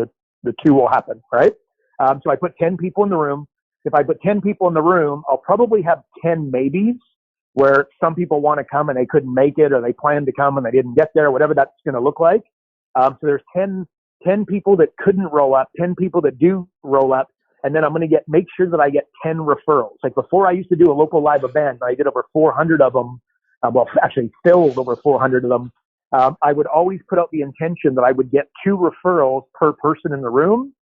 the two will happen, right? So I put 10 people in the room. If I put 10 people in the room, I'll probably have 10 maybes where some people want to come and they couldn't make it, or they planned to come and they didn't get there, whatever that's going to look like. So there's 10 people that couldn't roll up, 10 people that do roll up. And then I'm going to make sure that I get 10 referrals. Like before, I used to do a local live event. I did over 400 of them. Actually filled over 400 of them. I would always put out the intention that I would get 2 referrals per person in the room.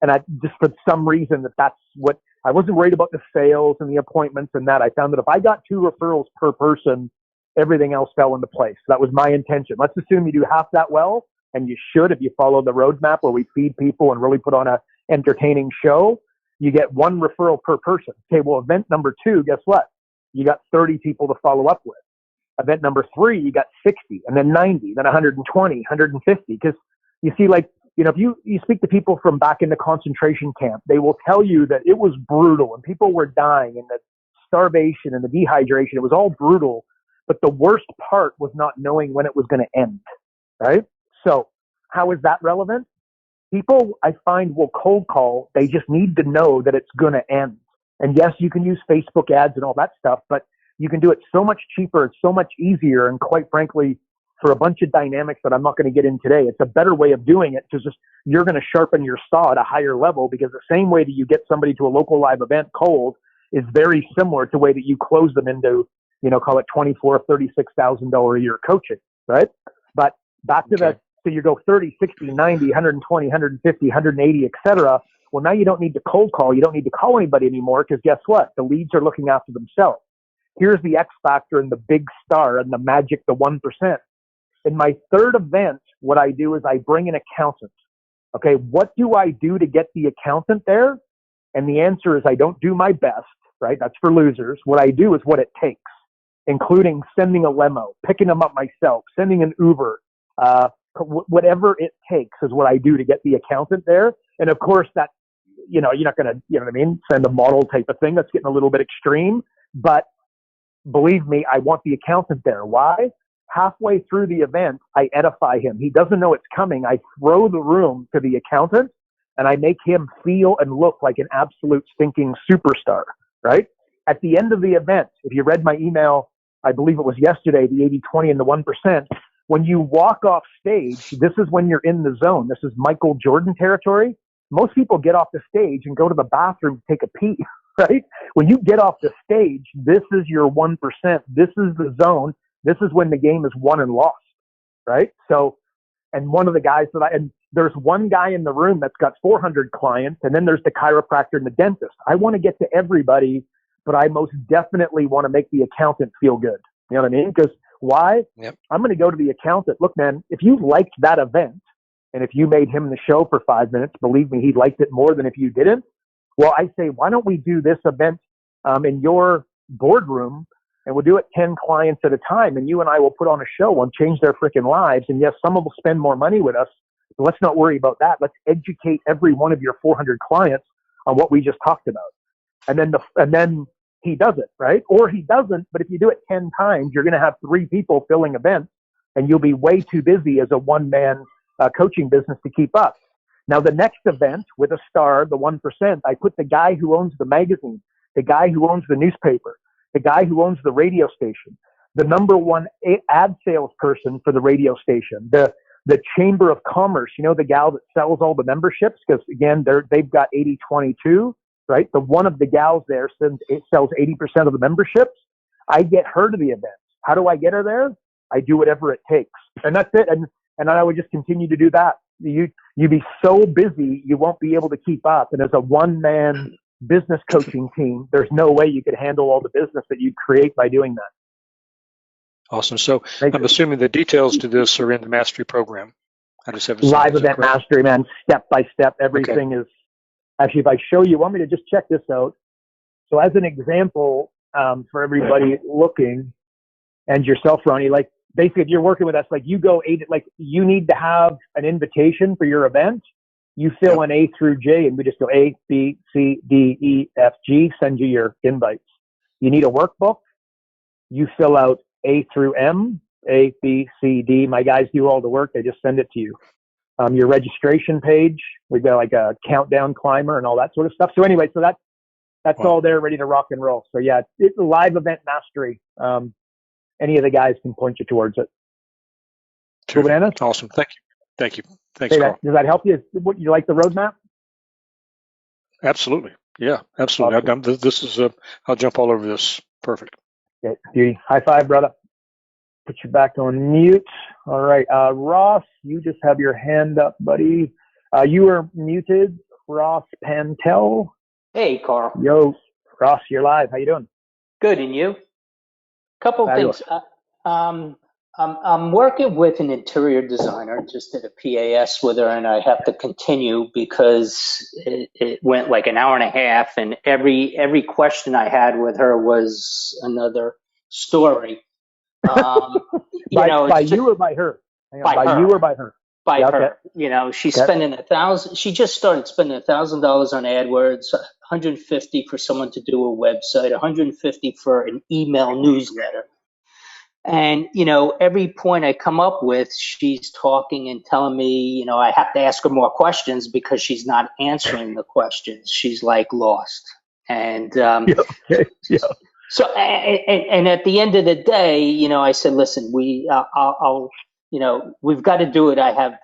And I just, for some reason, that's what I wasn't worried about, the sales and the appointments and that. I found that if I got 2 referrals per person, everything else fell into place. That was my intention. Let's assume you do half that well, and you should if you follow the roadmap where we feed people and really put on a entertaining show. You get 1 referral per person. Okay, well, event number 2, guess what? You got 30 people to follow up with. Event number 3, you got 60, and then 90, then 120, 150. Because you see, if you speak to people from back in the concentration camp, they will tell you that it was brutal and people were dying, and the starvation and the dehydration, it was all brutal. But the worst part was not knowing when it was going to end, right? So how is that relevant? People, I find, will cold call. They just need to know that it's going to end. And yes, you can use Facebook ads and all that stuff, but you can do it so much cheaper. It's so much easier. And quite frankly, for a bunch of dynamics that I'm not going to get in today, it's a better way of doing it, because you're going to sharpen your saw at a higher level, because the same way that you get somebody to a local live event cold is very similar to the way that you close them into, call it $24,000, $36,000 a year coaching, right? But back to that, so you go 30, 60, 90, 120, 150, 180, et cetera. Well, now you don't need to cold call. You don't need to call anybody anymore, because guess what? The leads are looking after themselves. Here's the X factor and the big star and the magic, the 1%. In my third event, what I do is I bring an accountant. Okay, what do I do to get the accountant there? And the answer is I don't do my best, right? That's for losers. What I do is what it takes, including sending a limo, picking them up myself, sending an Uber, whatever it takes is what I do to get the accountant there. And of course that, you're not going to, send a model type of thing. That's getting a little bit extreme, but believe me, I want the accountant there. Why? Halfway through the event, I edify him. He doesn't know it's coming. I throw the room to the accountant and I make him feel and look like an absolute stinking superstar, right? At the end of the event, if you read my email, I believe it was yesterday, the 80-20 and the 1%, when you walk off stage, this is when you're in the zone. This is Michael Jordan territory. Most people get off the stage and go to the bathroom to take a pee, right? When you get off the stage, this is your 1%. This is the zone. This is when the game is won and lost, right? So, and one of the guys and there's one guy in the room that's got 400 clients, and then there's the chiropractor and the dentist. I want to get to everybody, but I most definitely want to make the accountant feel good. You know what I mean? Because why? Yep. I'm going to go to the accountant. Look, man, if you liked that event, and if you made him the show for 5 minutes, believe me, he liked it more than if you didn't. Well, I say, why don't we do this event in your boardroom, and we'll do it 10 clients at a time, and you and I will put on a show and change their freaking lives. And yes, some will spend more money with us, but let's not worry about that. Let's educate every one of your 400 clients on what we just talked about. And then he does it, right? Or he doesn't, but if you do it 10 times, you're going to have 3 people filling events, and you'll be way too busy as a one-man coaching business to keep up. Now, the next event with a star, the 1%, I put the guy who owns the magazine, the guy who owns the newspaper, the guy who owns the radio station, the number one ad salesperson for the radio station, the Chamber of Commerce, the gal that sells all the memberships, because again, they've got 80-22, right? The one of the gals there sells 80% of the memberships. I get her to the event. How do I get her there? I do whatever it takes. And that's it. And I would just continue to do that. You'd be so busy, you won't be able to keep up. And as a one-man business coaching team, there's no way you could handle all the business that you create by doing that. Awesome. So I'm assuming the details to this are in the mastery program. I just have live event mastery, man, step by step. Everything is actually, if I show you, want me to just check this out. So as an example, for everybody looking, and yourself, Ronnie, like basically if you're working with us, like you go you need to have an invitation for your event. You fill in A through J, and we just go A, B, C, D, E, F, G, send you your invites. You need a workbook. You fill out A through M, A, B, C, D. My guys do all the work. They just send it to you. Your registration page, we've got like a countdown climber and all that sort of stuff. So anyway, that's all there ready to rock and roll. So yeah, it's a live event mastery. Any of the guys can point you towards it. Cool, bananas? Awesome. Thank you. Thanks, Carl. Does that help you? You like the roadmap? Absolutely. Yeah, absolutely. Awesome. I'll jump all over this. Perfect. Okay, beauty. High five, brother. Put you back on mute. All right. Ross, you just have your hand up, buddy. You are muted. Ross Pantel. Hey, Carl. Yo, Ross, you're live. How you doing? Good, and you? Couple things. I'm working with an interior designer, just did a PAS with her, and I have to continue because it went like an hour and a half, and every question I had with her was another story. By you or by her? By you or by her? By her. She's spending $1,000. She just started spending $1,000 on AdWords, $150 for someone to do a website, $150 for an email newsletter. And, every point I come up with, she's talking and telling me, I have to ask her more questions because she's not answering the questions. She's like lost. And So, and at the end of the day, you know, I said, listen, you know, we've got to do it. I have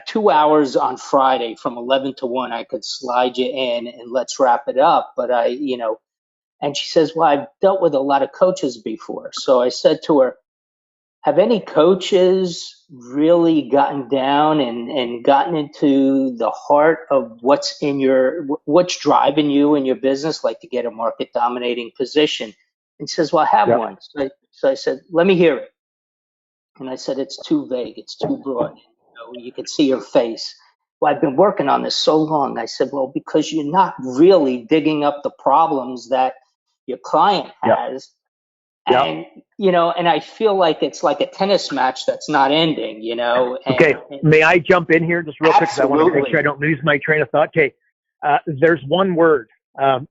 2 hours on Friday from 11 to 1. I could slide you in and let's wrap it up. But you know, and she says, well, I've dealt with a lot of coaches before. So I said to her, have any coaches really gotten down and gotten into the heart of what's driving you in your business, like to get a market dominating position? And she says, well, I have one. So I said, let me hear it. And I said, it's too vague. It's too broad. You know, you can see her face. Well, I've been working on this so long. I said, well, because you're not really digging up the problems that your client has. And, you know, and I feel like it's like a tennis match that's not ending, you know. Okay, may I jump in here just real quick? Because I want to make sure I don't lose my train of thought. Okay, there's one word.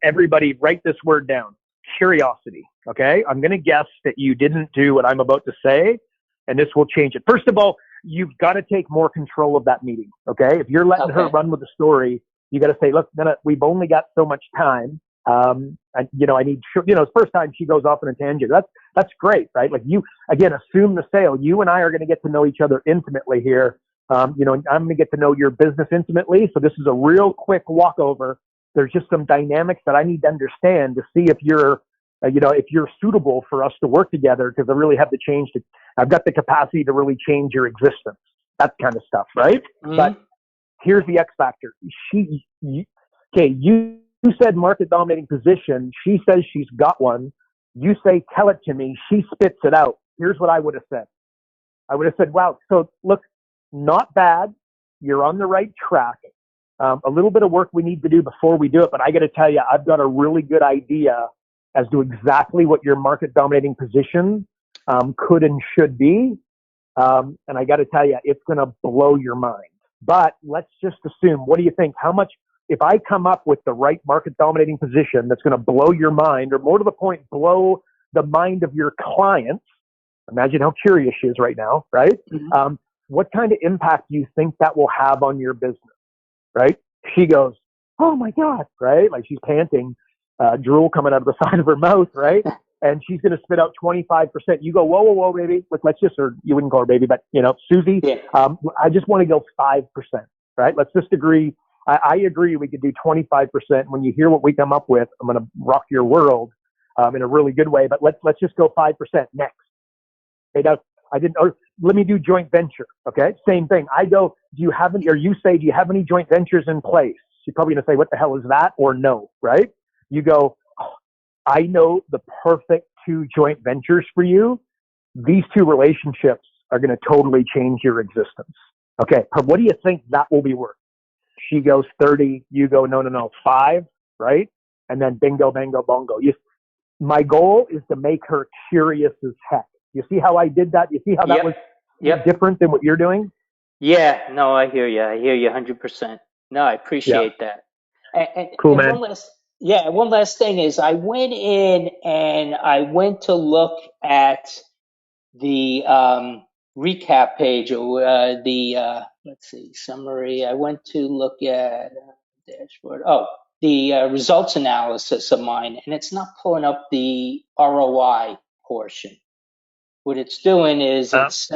Everybody write this word down. Curiosity, okay? I'm going to guess that you didn't do what I'm about to say, and this will change it. First of all, you've got to take more control of that meeting, okay? If you're letting her run with the story, you got to say, look, we've only got so much time. You know, I need, you know, it's the first time she goes off on a tangent. That's great, right? Like you, again, assume the sale. You and I are going to get to know each other intimately here. You know, I'm going to get to know your business intimately. So this is a real quick walkover. There's just some dynamics that I need to understand to see if you're, you know, if you're suitable for us to work together, because I really have to I've got the capacity to really change your existence. That kind of stuff, right? Mm-hmm. But here's the X factor. You said market dominating position. She says she's got one. You say, tell it to me. She spits it out. Here's what I would have said. I would have said, wow, so look, not bad. You're on the right track. A little bit of work we need to do before we do it. But I got to tell you, I've got a really good idea as to exactly what your market dominating position could and should be. And I got to tell you, it's going to blow your mind. But let's just assume, what do you think? How much, if I come up with the right market dominating position that's going to blow your mind, or more to the point, blow the mind of your clients, imagine how curious she is right now, right? Mm-hmm. What kind of impact do you think that will have on your business, right? She goes, oh my God, right? Like she's panting, drool coming out of the side of her mouth, right? And she's going to spit out 25%. You go, whoa, baby. Let's just, or you wouldn't call her baby, but you know, Susie, I just want to go 5%, right? Let's just agree. I agree we could do 25%. When you hear what we come up with, I'm going to rock your world in a really good way, but let's just go 5% next. Okay, now, let me do joint venture. Okay, same thing. I go, do you have any joint ventures in place? She's probably going to say, what the hell is that? Or no, right? You go, I know the perfect 2 joint ventures for you. These 2 relationships are going to totally change your existence. Okay, what do you think that will be worth? She goes 30. You go, no, 5, right? And then bingo, bango, bongo. My goal is to make her curious as heck. You see how I did that? You see how that was different than what you're doing? Yeah, no, I hear you. I hear you 100%. No, I appreciate that. And cool, man. One last thing is I went in and I went to look at the recap page, or let's see, summary. I went to look at dashboard. Oh, the results analysis of mine, and it's not pulling up the ROI portion. What it's doing is it's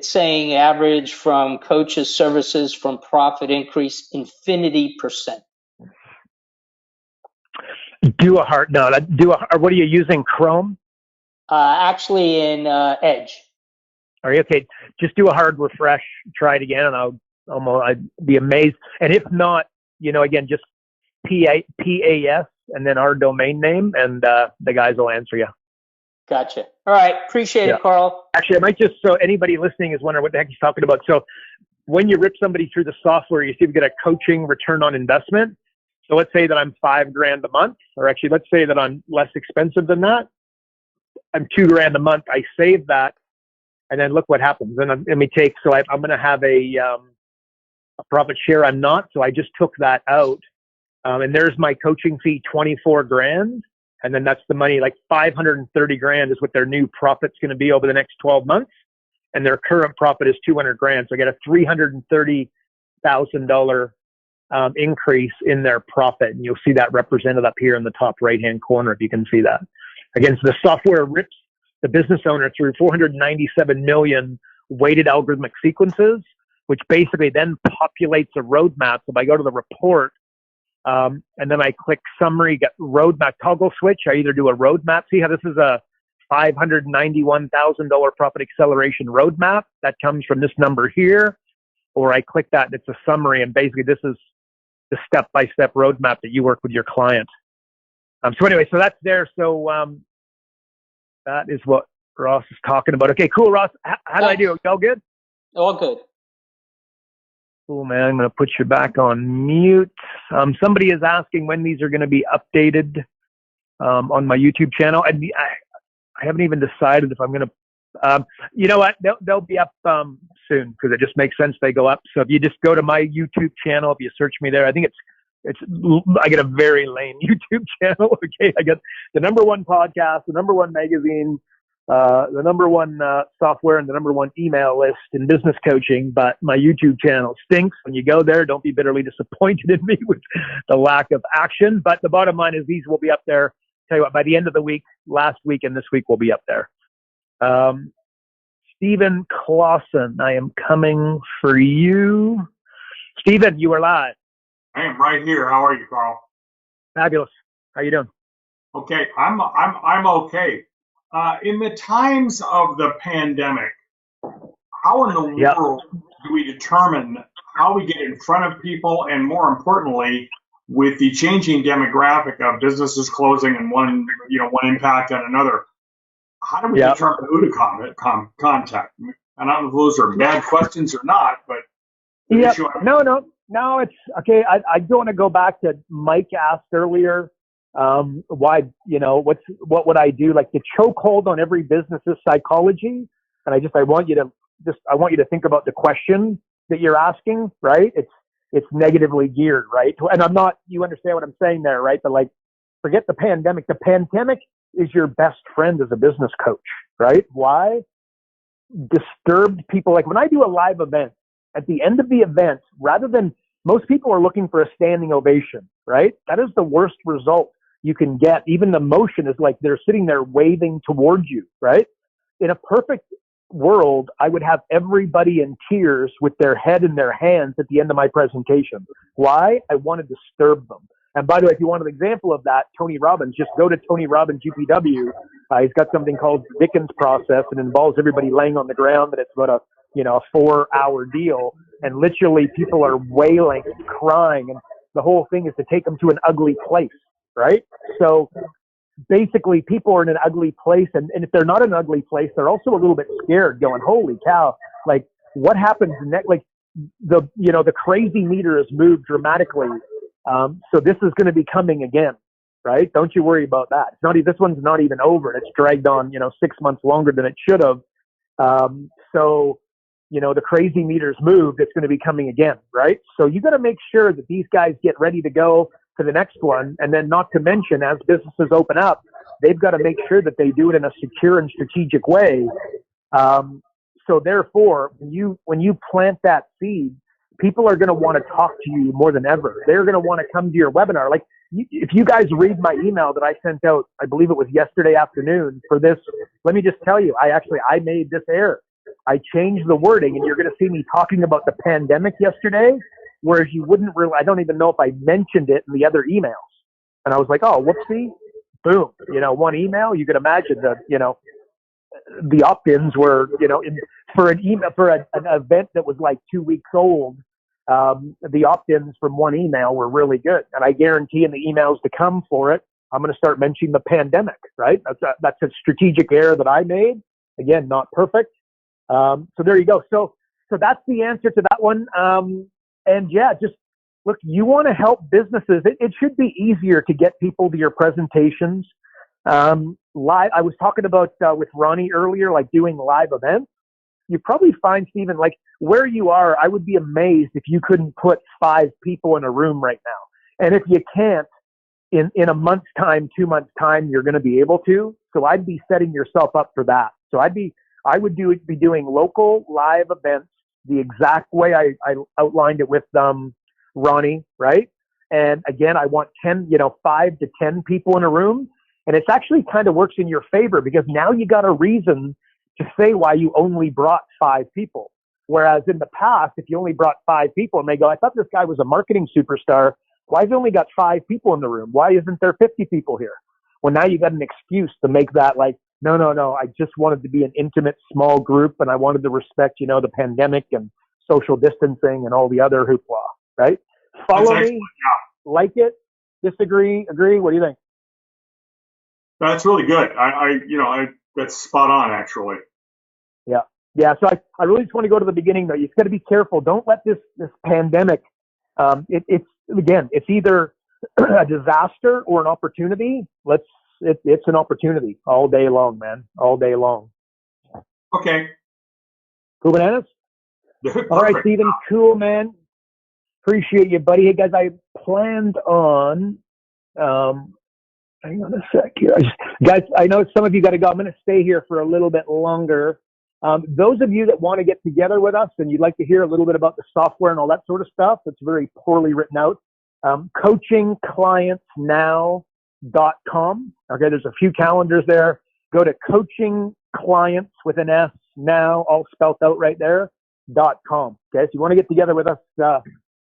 saying average from coaches services from profit increase infinity %. What are you using, Chrome? Actually in Edge. Are you okay? Just do a hard refresh, try it again, and I'd be amazed. And if not, you know, again, just PAS and then our domain name, and the guys will answer you. Gotcha. All right. Appreciate it, Carl. Actually, I might just, so anybody listening is wondering what the heck he's talking about. So when you rip somebody through the software, you see we get a coaching return on investment. So let's say that I'm $5,000 a month, or actually let's say that I'm less expensive than that. I'm $2,000 a month. I save that, and then look what happens. And I'm going to have a profit share. I'm not, so I just took that out. And there's my coaching fee, $24,000. And then that's the money, like $530,000 is what their new profit's going to be over the next 12 months. And their current profit is $200,000. So I get a $330,000 increase in their profit. And you'll see that represented up here in the top right-hand corner, if you can see that. Again, so the software rips the business owner through 497 million weighted algorithmic sequences, which basically then populates a roadmap. So if I go to the report, and then I click summary, get roadmap toggle switch, I either do a roadmap. See how this is a $591,000 profit acceleration roadmap that comes from this number here, or I click that and it's a summary, and basically this is the step-by-step roadmap that you work with your client. So anyway, so that's there. So that is what Ross is talking about. Okay, cool, Ross. How did I do? All good? All good. Cool, man. I'm going to put you back on mute. Somebody is asking when these are going to be updated on my YouTube channel. I haven't even decided if I'm going to, you know what? They'll be up soon because it just makes sense they go up. So if you just go to my YouTube channel, if you search me there, I think I get a very lame YouTube channel. Okay. I get the #1 podcast, the #1 magazine, the #1 software, and the #1 email list in business coaching. But my YouTube channel stinks. When you go there, don't be bitterly disappointed in me with the lack of action. But the bottom line is these will be up there. Tell you what, by the end of the week, last week and this week will be up there. Stephen Clausen, I am coming for you. Stephen, you are live. I am right here. How are you, Carl? Fabulous. How you doing? Okay, I'm okay. In the times of the pandemic, how in the world do we determine how we get in front of people, and more importantly, with the changing demographic of businesses closing and one impact on another, how do we determine who to contact? I don't know if those are bad questions or not, but No, it's okay. I don't want to go back to Mike asked earlier. Why, what would I do? Like the chokehold on every business is psychology. And I want you to think about the question that you're asking, right? It's negatively geared, right? And you understand what I'm saying there, right? But like, forget the pandemic. The pandemic is your best friend as a business coach, right? Why? Disturbed people. Like when I do a live event, at the end of the event, rather than most people are looking for a standing ovation, right? That is the worst result you can get. Even the motion is like they're sitting there waving towards you, right? In a perfect world, I would have everybody in tears with their head in their hands at the end of my presentation. Why? I want to disturb them. And by the way, if you want an example of that, Tony Robbins, just go to Tony Robbins GPW. He's got something called Dickens process, and involves everybody laying on the ground, and it's about a 4-hour deal. And literally people are wailing and crying. And the whole thing is to take them to an ugly place, right? So basically people are in an ugly place. And if they're not in an ugly place, they're also a little bit scared going, holy cow, like what happens next? Like the crazy meter has moved dramatically. So this is going to be coming again, right? Don't you worry about that. This one's not even over. It's dragged on, 6 months longer than it should have. So the crazy meter's moved. It's going to be coming again, right? So you got to make sure that these guys get ready to go to the next one. And then not to mention, as businesses open up, they've got to make sure that they do it in a secure and strategic way. So therefore, when you plant that seed, people are going to want to talk to you more than ever. They're going to want to come to your webinar. Like if you guys read my email that I sent out, I believe it was yesterday afternoon for this, let me just tell you, I made this error. I changed the wording, and you're going to see me talking about the pandemic yesterday, whereas you wouldn't really, I don't even know if I mentioned it in the other emails. And I was like, oh, whoopsie, boom, one email. You could imagine the opt-ins were, for an event that was like 2 weeks old, the opt-ins from one email were really good. And I guarantee in the emails to come for it, I'm going to start mentioning the pandemic, right? That's a strategic error that I made. Again, not perfect. So there you go. So that's the answer to that one. And yeah, just look, you want to help businesses. It should be easier to get people to your presentations. Live. I was talking about with Ronnie earlier, like doing live events. You probably find, Stephen, like where you are, I would be amazed if you couldn't put 5 people in a room right now. And if you can't, in a month's time, 2 months' time, you're going to be able to. So I'd be setting yourself up for that. So I would be doing local live events the exact way I outlined it with Ronnie, right? And again, I want 5 to 10 people in a room. And it's actually kind of works in your favor because now you got a reason to say why you only brought 5 people. Whereas in the past, if you only brought 5 people and they go, I thought this guy was a marketing superstar. Why has he only got 5 people in the room? Why isn't there 50 people here? Well, now you got an excuse to make that like, no. I just wanted to be an intimate small group and I wanted to respect, the pandemic and social distancing and all the other hoopla, right? Follow me, like it, disagree, agree. What do you think? That's really good. That's spot on, actually. Yeah. So I really just want to go to the beginning though. You've got to be careful. Don't let this pandemic. It's either a disaster or an opportunity. It's an opportunity all day long, man. All day long. Okay. Cool bananas. All right, Stephen. Cool, man. Appreciate you, buddy. Hey guys, I planned on. Hang on a sec here. Guys, I know some of you got to go. I'm going to stay here for a little bit longer. Those of you that want to get together with us and you'd like to hear a little bit about the software and all that sort of stuff, it's very poorly written out. coachingclientsnow.com. Okay, there's a few calendars there. Go to coachingclients with an S now, all spelled out right there, .com. Okay, so you want to get together with us,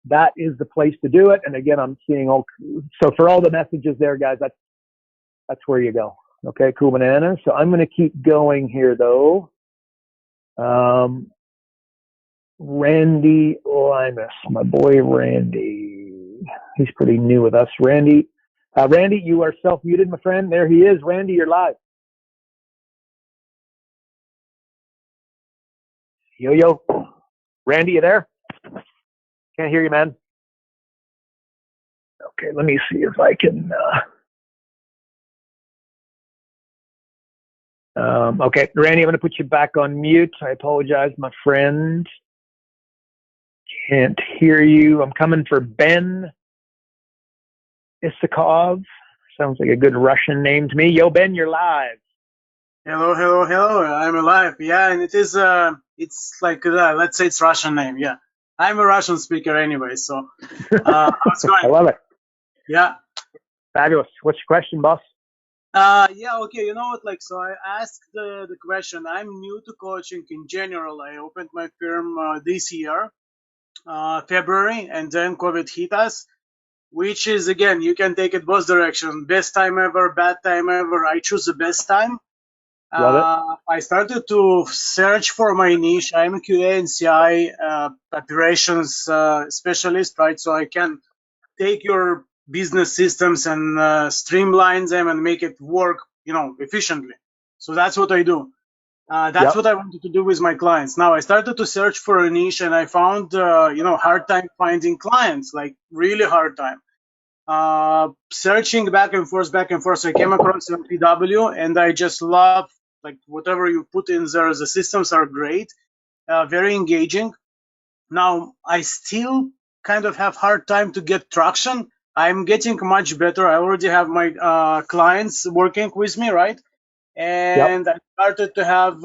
that is the place to do it. And again, I'm seeing so for all the messages there, guys, that's where you go. Okay, cool bananas. So I'm going to keep going here though. Randy Limas, my boy Randy. He's pretty new with us. Randy, you are self-muted, my friend. There he is. Randy, you're live. Yo. Randy, you there? Can't hear you, man. Okay, let me see if I can. Okay, Randy, I'm going to put you back on mute. I apologize, my friend. Can't hear you. I'm coming for Ben Isakov. Sounds like a good Russian name to me. Yo, Ben, you're live. Hello. I'm alive. Yeah, and it is. It's like let's say it's Russian name. Yeah, I'm a Russian speaker anyway. So how's it going? I love it. Yeah. Fabulous. What's your question, boss? Yeah, okay, you know what, so I asked the question. I'm new to coaching in general. I opened my firm this year, February, and then COVID hit us, which is, again, you can take it both directions. Best time ever, bad time ever. I choose the best time. I started to search for my niche. I'm a QA and CI operations specialist, right? So I can take your business systems and streamline them and make it work, efficiently. So that's what I do. That's what I wanted to do with my clients. Now I started to search for a niche and I found, hard time finding clients, like really hard time. Searching back and forth. I came across MPW and I just love, whatever you put in there. The systems are great, very engaging. Now I still kind of have hard time to get traction. I'm getting much better. I already have my clients working with me, right? And I started to have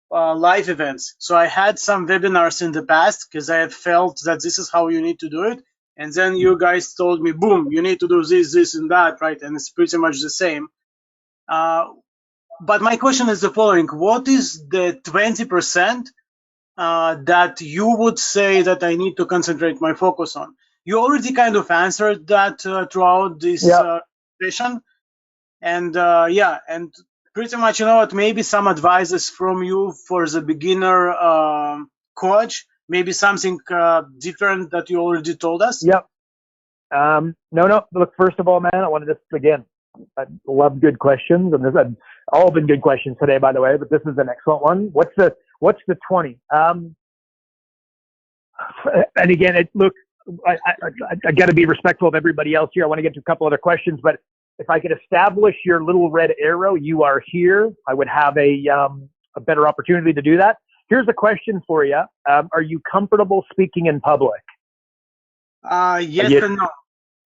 live events. So I had some webinars in the past because I had felt that this is how you need to do it. And then you guys told me, boom, you need to do this, and that, right? And it's pretty much the same. But my question is the following. What is the 20% that you would say that I need to concentrate my focus on? You already kind of answered that throughout this session. And and pretty much, maybe some advices from you for the beginner coach, maybe something different that you already told us. No. Look, first of all, man, I wanted to, again, I love good questions, and there's all been good questions today, by the way, but this is an excellent one. What's the 20? And again, look, I got to be respectful of everybody else here. I want to get to a couple other questions, but if I could establish your little red arrow, you are here, I would have a better opportunity to do that. Here's a question for you. Are you comfortable speaking in public? Yes and no.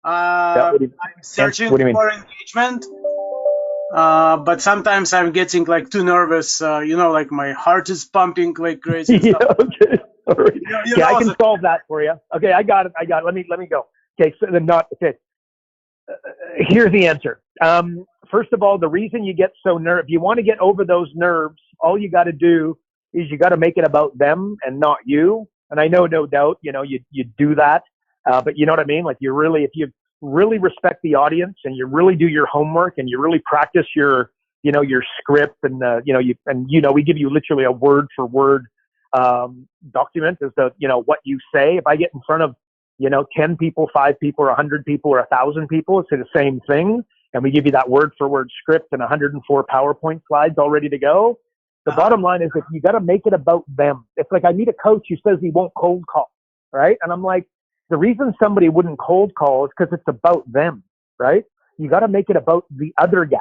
I'm searching for engagement, but sometimes I'm getting too nervous. My heart is pumping like crazy. Okay. All right. Okay, I can solve that for you. Okay, I got it. Let me go. Okay, so here's the answer. First of all, the reason you get so if you want to get over those nerves, all you got to do is you got to make it about them and not you. And I know, no doubt, you do that. But you know what I mean? Like if you really respect the audience and you really do your homework and you really practice your script and, we give you literally a word for word, document as to, what you say. If I get in front of, 10 people, 5 people, or 100 people, or 1,000 people, it's the same thing. And we give you that word for word script and 104 PowerPoint slides all ready to go. The bottom line is that you got to make it about them. It's like I meet a coach who says he won't cold call, right? And I'm like, the reason somebody wouldn't cold call is because it's about them, right? You got to make it about the other guy,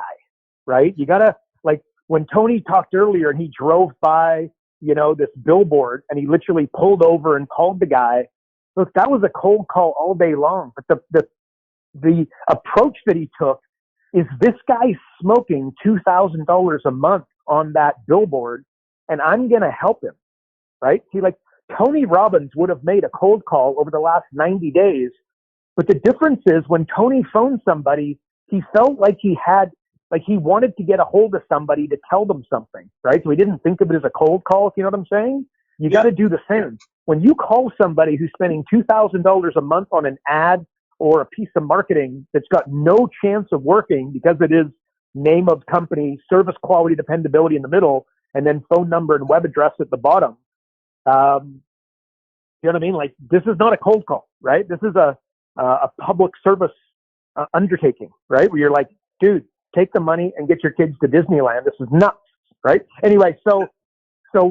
right? You got to, like when Tony talked earlier and he drove by, this billboard and he literally pulled over and called the guy. Look, that was a cold call all day long. But the approach that he took is this guy's smoking $2,000 a month on that billboard and I'm going to help him, right? See, like Tony Robbins would have made a cold call over the last 90 days. But the difference is when Tony phoned somebody, he felt like he wanted to get a hold of somebody to tell them something, right? So he didn't think of it as a cold call, if you know what I'm saying. You got to do the same. When you call somebody who's spending $2,000 a month on an ad or a piece of marketing that's got no chance of working because it is name of company, service quality, dependability in the middle, and then phone number and web address at the bottom. You know what I mean? Like this is not a cold call, right? This is a public service undertaking, right? Where you're like, dude, take the money and get your kids to Disneyland. This is nuts, right? Anyway, so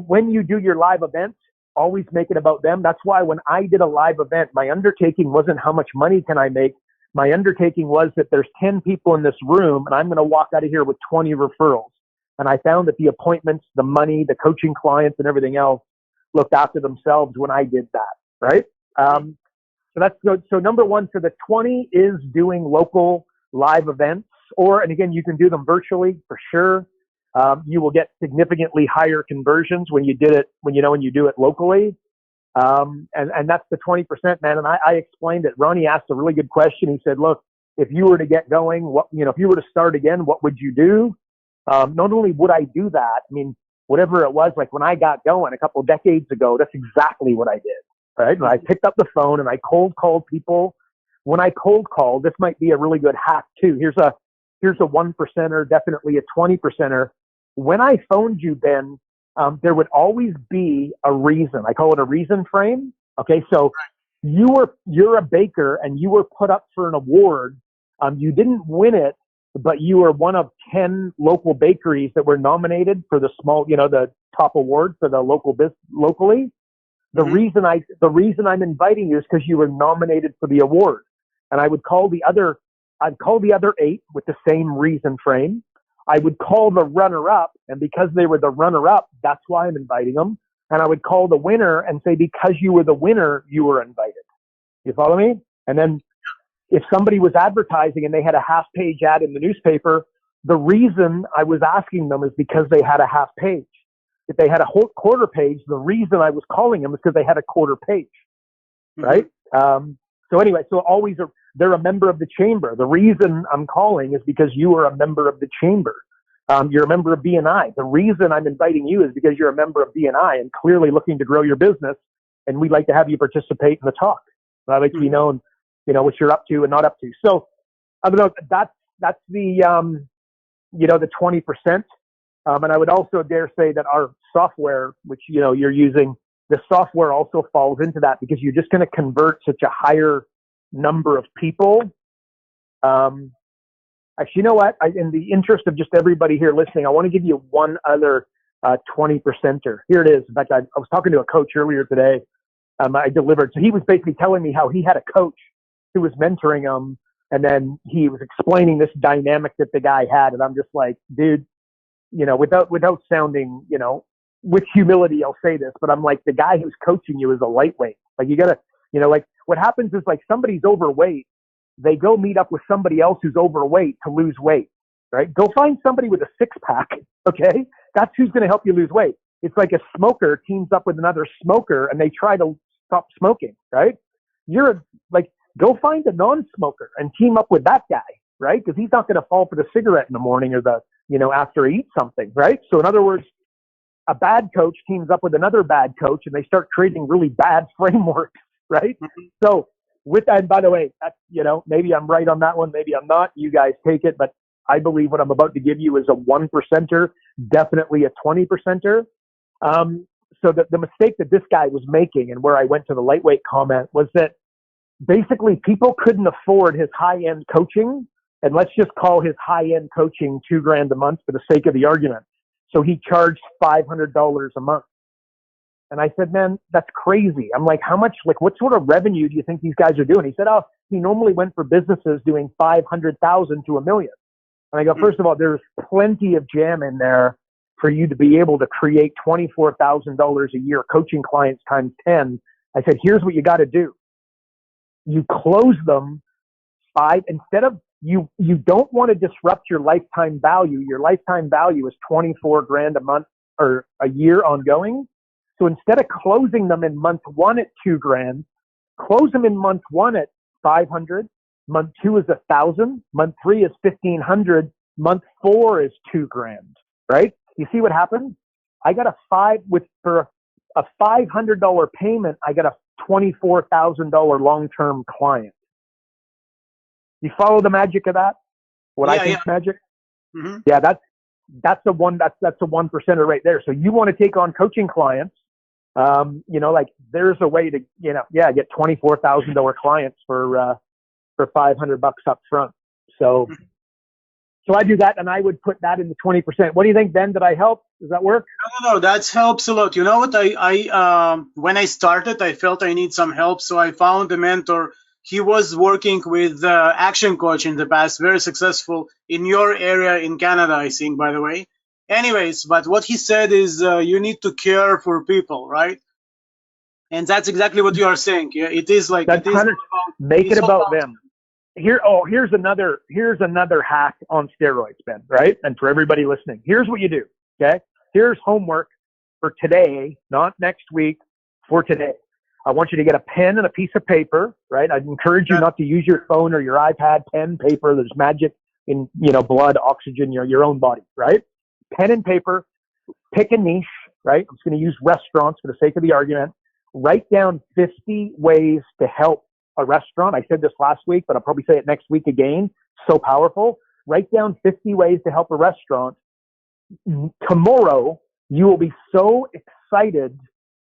when you do your live events, always make it about them. That's why when I did a live event, my undertaking wasn't how much money can I make. My undertaking was that there's 10 people in this room and I'm going to walk out of here with 20 referrals. And I found that the appointments, the money, the coaching clients and everything else looked after themselves when I did that, right? So that's good. So number one for the 20 is doing local live events, and again, you can do them virtually for sure. You will get significantly higher conversions when you do it locally. And that's the 20%, man. And I explained it. Ronnie asked a really good question. He said, look, if you were to get going, if you were to start again, what would you do? Not only would I do that, I mean, whatever it was, like when I got going a couple of decades ago, that's exactly what I did, right? And I picked up the phone and I cold called people. When I cold call, this might be a really good hack too. Here's a 1%er, definitely a 20%er. When I phoned you, Ben, there would always be a reason. I call it a reason frame. Okay. So you're a baker and you were put up for an award. You didn't win it, but you were one of 10 local bakeries that were nominated for the the top award for the locally. The reason I'm inviting you is because you were nominated for the award. And I'd call the other 8 with the same reason frame. I would call the runner-up, and because they were the runner-up, that's why I'm inviting them. And I would call the winner and say, because you were the winner, you were invited. You follow me? And then if somebody was advertising and they had a half-page ad in the newspaper, the reason I was asking them is because they had a half page. If they had a whole quarter page, the reason I was calling them is because they had a quarter page, right? So anyway, they're a member of the chamber. The reason I'm calling is because you are a member of the chamber. You're a member of BNI. The reason I'm inviting you is because you're a member of BNI and clearly looking to grow your business. And we'd like to have you participate in the talk. I'd like to be known, what you're up to and not up to. So I don't know. That's the, the 20%. And I would also dare say that our software, which, you're using, the software also falls into that because you're just going to convert such a higher number of people. Actually, you know what? In the interest of just everybody here listening, I want to give you one other 20%er. Here it is. In fact, I was talking to a coach earlier today. I delivered. So he was basically telling me how he had a coach who was mentoring him. And then he was explaining this dynamic that the guy had. And I'm just like, dude, without sounding, with humility, I'll say this, but I'm like, the guy who's coaching you is a lightweight. Like you gotta, like what happens is like somebody's overweight. They go meet up with somebody else who's overweight to lose weight, right? Go find somebody with a 6-pack. Okay. That's who's going to help you lose weight. It's like a smoker teams up with another smoker and they try to stop smoking, right? Go find a non-smoker and team up with that guy, right? Because he's not going to fall for the cigarette in the morning or after he eats something, right? So in other words, a bad coach teams up with another bad coach and they start creating really bad frameworks, right? So with that, and by the way, maybe I'm right on that one, maybe I'm not. You guys take it, but I believe what I'm about to give you is a 1%er, definitely a 20%er. So the mistake that this guy was making, and where I went to the lightweight comment, was that basically people couldn't afford his high-end coaching, and let's just call his high-end coaching $2,000 a month for the sake of the argument. So he charged $500 a month. And I said, man, that's crazy. I'm like, how much, what sort of revenue do you think these guys are doing? He said, oh, he normally went for businesses doing 500,000 to $1 million. And I go, first of all, there's plenty of jam in there for you to be able to create $24,000 a year coaching clients times 10. I said, here's what you got to do. You close them instead of, you don't want to disrupt your lifetime value. Your lifetime value is $24,000 a month or a year ongoing. So instead of closing them in month 1 at $2,000, close them in month 1 at 500. Month 2 is 1,000. Month 3 is 1,500. Month 4 is $2,000. Right? You see what happened? I got for a $500 payment. I got a $24,000 long-term client. You follow the magic of that? What I think is magic? Mm-hmm. Yeah, that's a 1%er right there. So you want to take on coaching clients. There's a way to, get $24,000 clients for $500 up front. So I do that, and I would put that in the 20%. What do you think, Ben? Did I help? Does that work? No, that helps a lot. You know what? I when I started, I felt I need some help, so I found a mentor. He was working with Action Coach in the past, very successful in your area in Canada, I think, by the way. Anyways, but what he said is you need to care for people, right? And that's exactly what you are saying. Yeah, it is like that's make it about them. Here's another hack on steroids, Ben, right? And for everybody listening, here's what you do, okay? Here's homework for today, not next week, for today. I want you to get a pen and a piece of paper, right? I'd encourage you not to use your phone or your iPad, pen, paper. There's magic in, blood, oxygen, your own body, right? Pen and paper, pick a niche, right? I'm just going to use restaurants for the sake of the argument. Write down 50 ways to help a restaurant. I said this last week, but I'll probably say it next week again. So powerful. Write down 50 ways to help a restaurant. Tomorrow, you will be so excited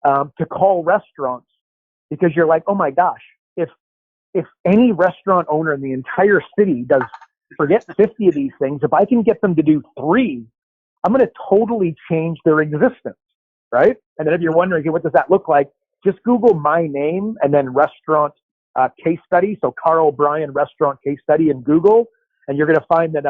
to call restaurants because you're like, oh my gosh, if any restaurant owner in the entire city does, forget 50 of these things, if I can get them to do 3, I'm going to totally change their existence, right? And then if you're wondering, okay, what does that look like? Just Google my name and then restaurant case study. So Karl Bryan restaurant case study in Google. And you're going to find that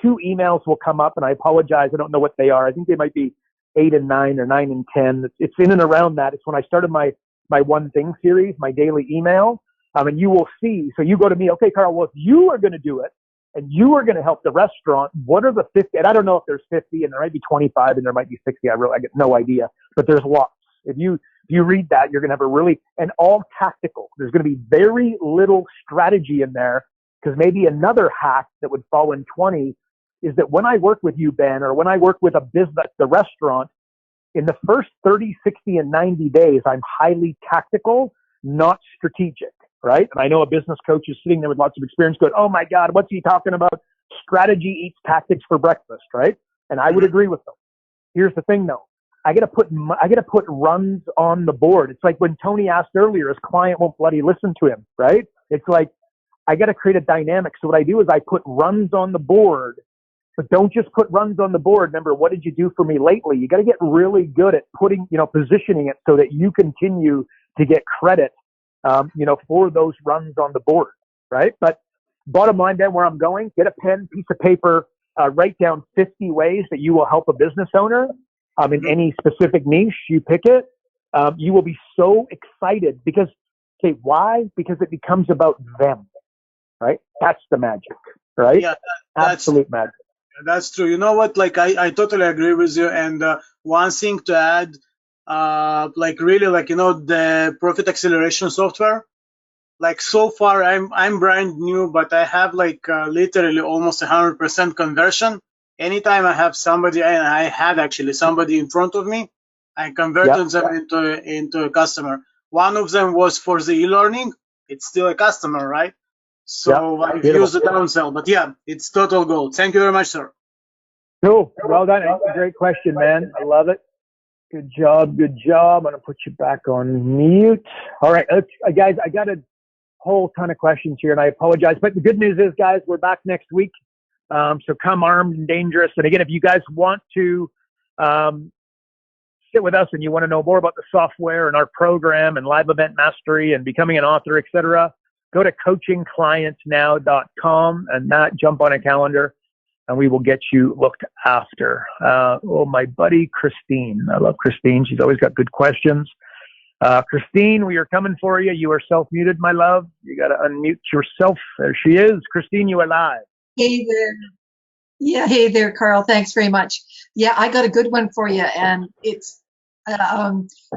2 emails will come up. And I apologize, I don't know what they are. I think they might be 8 and 9 or 9 and 10. It's in and around that. It's when I started my One Thing series, my daily email. And you will see. So you go to me, okay, Karl, well, if you are going to do it and you are going to help the restaurant, what are the 50? And I don't know if there's 50 and there might be 25 and there might be 60. I get no idea, but there's lots. If you read that, you're going to have and all tactical. There's going to be very little strategy in there, because maybe another hack that would fall in 20 is that when I work with you, Ben, or when I work with a business, the restaurant, in the first 30, 60, and 90 days, I'm highly tactical, not strategic, right? And I know a business coach is sitting there with lots of experience going, oh my God, what's he talking about? Strategy eats tactics for breakfast, right? And I would agree with them. Here's the thing though. I got to put runs on the board. It's like when Tony asked earlier, his client won't bloody listen to him, right? It's like, I got to create a dynamic. So what I do is I put runs on the board, but don't just put runs on the board. Remember, what did you do for me lately? You got to get really good at positioning it so that you continue to get credit, for those runs on the board, right? But bottom line, Ben, where I'm going, get a pen, piece of paper, write down 50 ways that you will help a business owner. In any specific niche, you pick it. You will be so excited because, okay, why? Because it becomes about them, right? That's the magic, right? Yeah, absolute magic. That's true. You know what? Like I totally agree with you. And one thing to add, like really like, the profit acceleration software. Like so far, I'm brand new, but I have like literally almost 100% conversion. Anytime I have somebody, and I had actually somebody in front of me, I converted them into a customer. One of them was for the e-learning. It's still a customer, right? So I've used the downsell, but yeah, it's total gold. Thank you very much, sir. Cool. Well done. That's a great question, man. I love it. Good job. Good job. I'm going to put you back on mute. All right. Guys, I got a whole ton of questions here, and I apologize. But the good news is, guys, we're back next week. So come armed and dangerous. And again, if you guys want to sit with us and you want to know more about the software and our program and live event mastery and becoming an author, etc., go to coachingclientsnow.com and jump on a calendar, and we will get you looked after. My buddy Christine. I love Christine. She's always got good questions. Christine, we are coming for you. You are self-muted, my love. You got to unmute yourself. There she is. Christine, you are live. Hey there. Yeah, hey there, Karl. Thanks very much. Yeah, I got a good one for you. And it's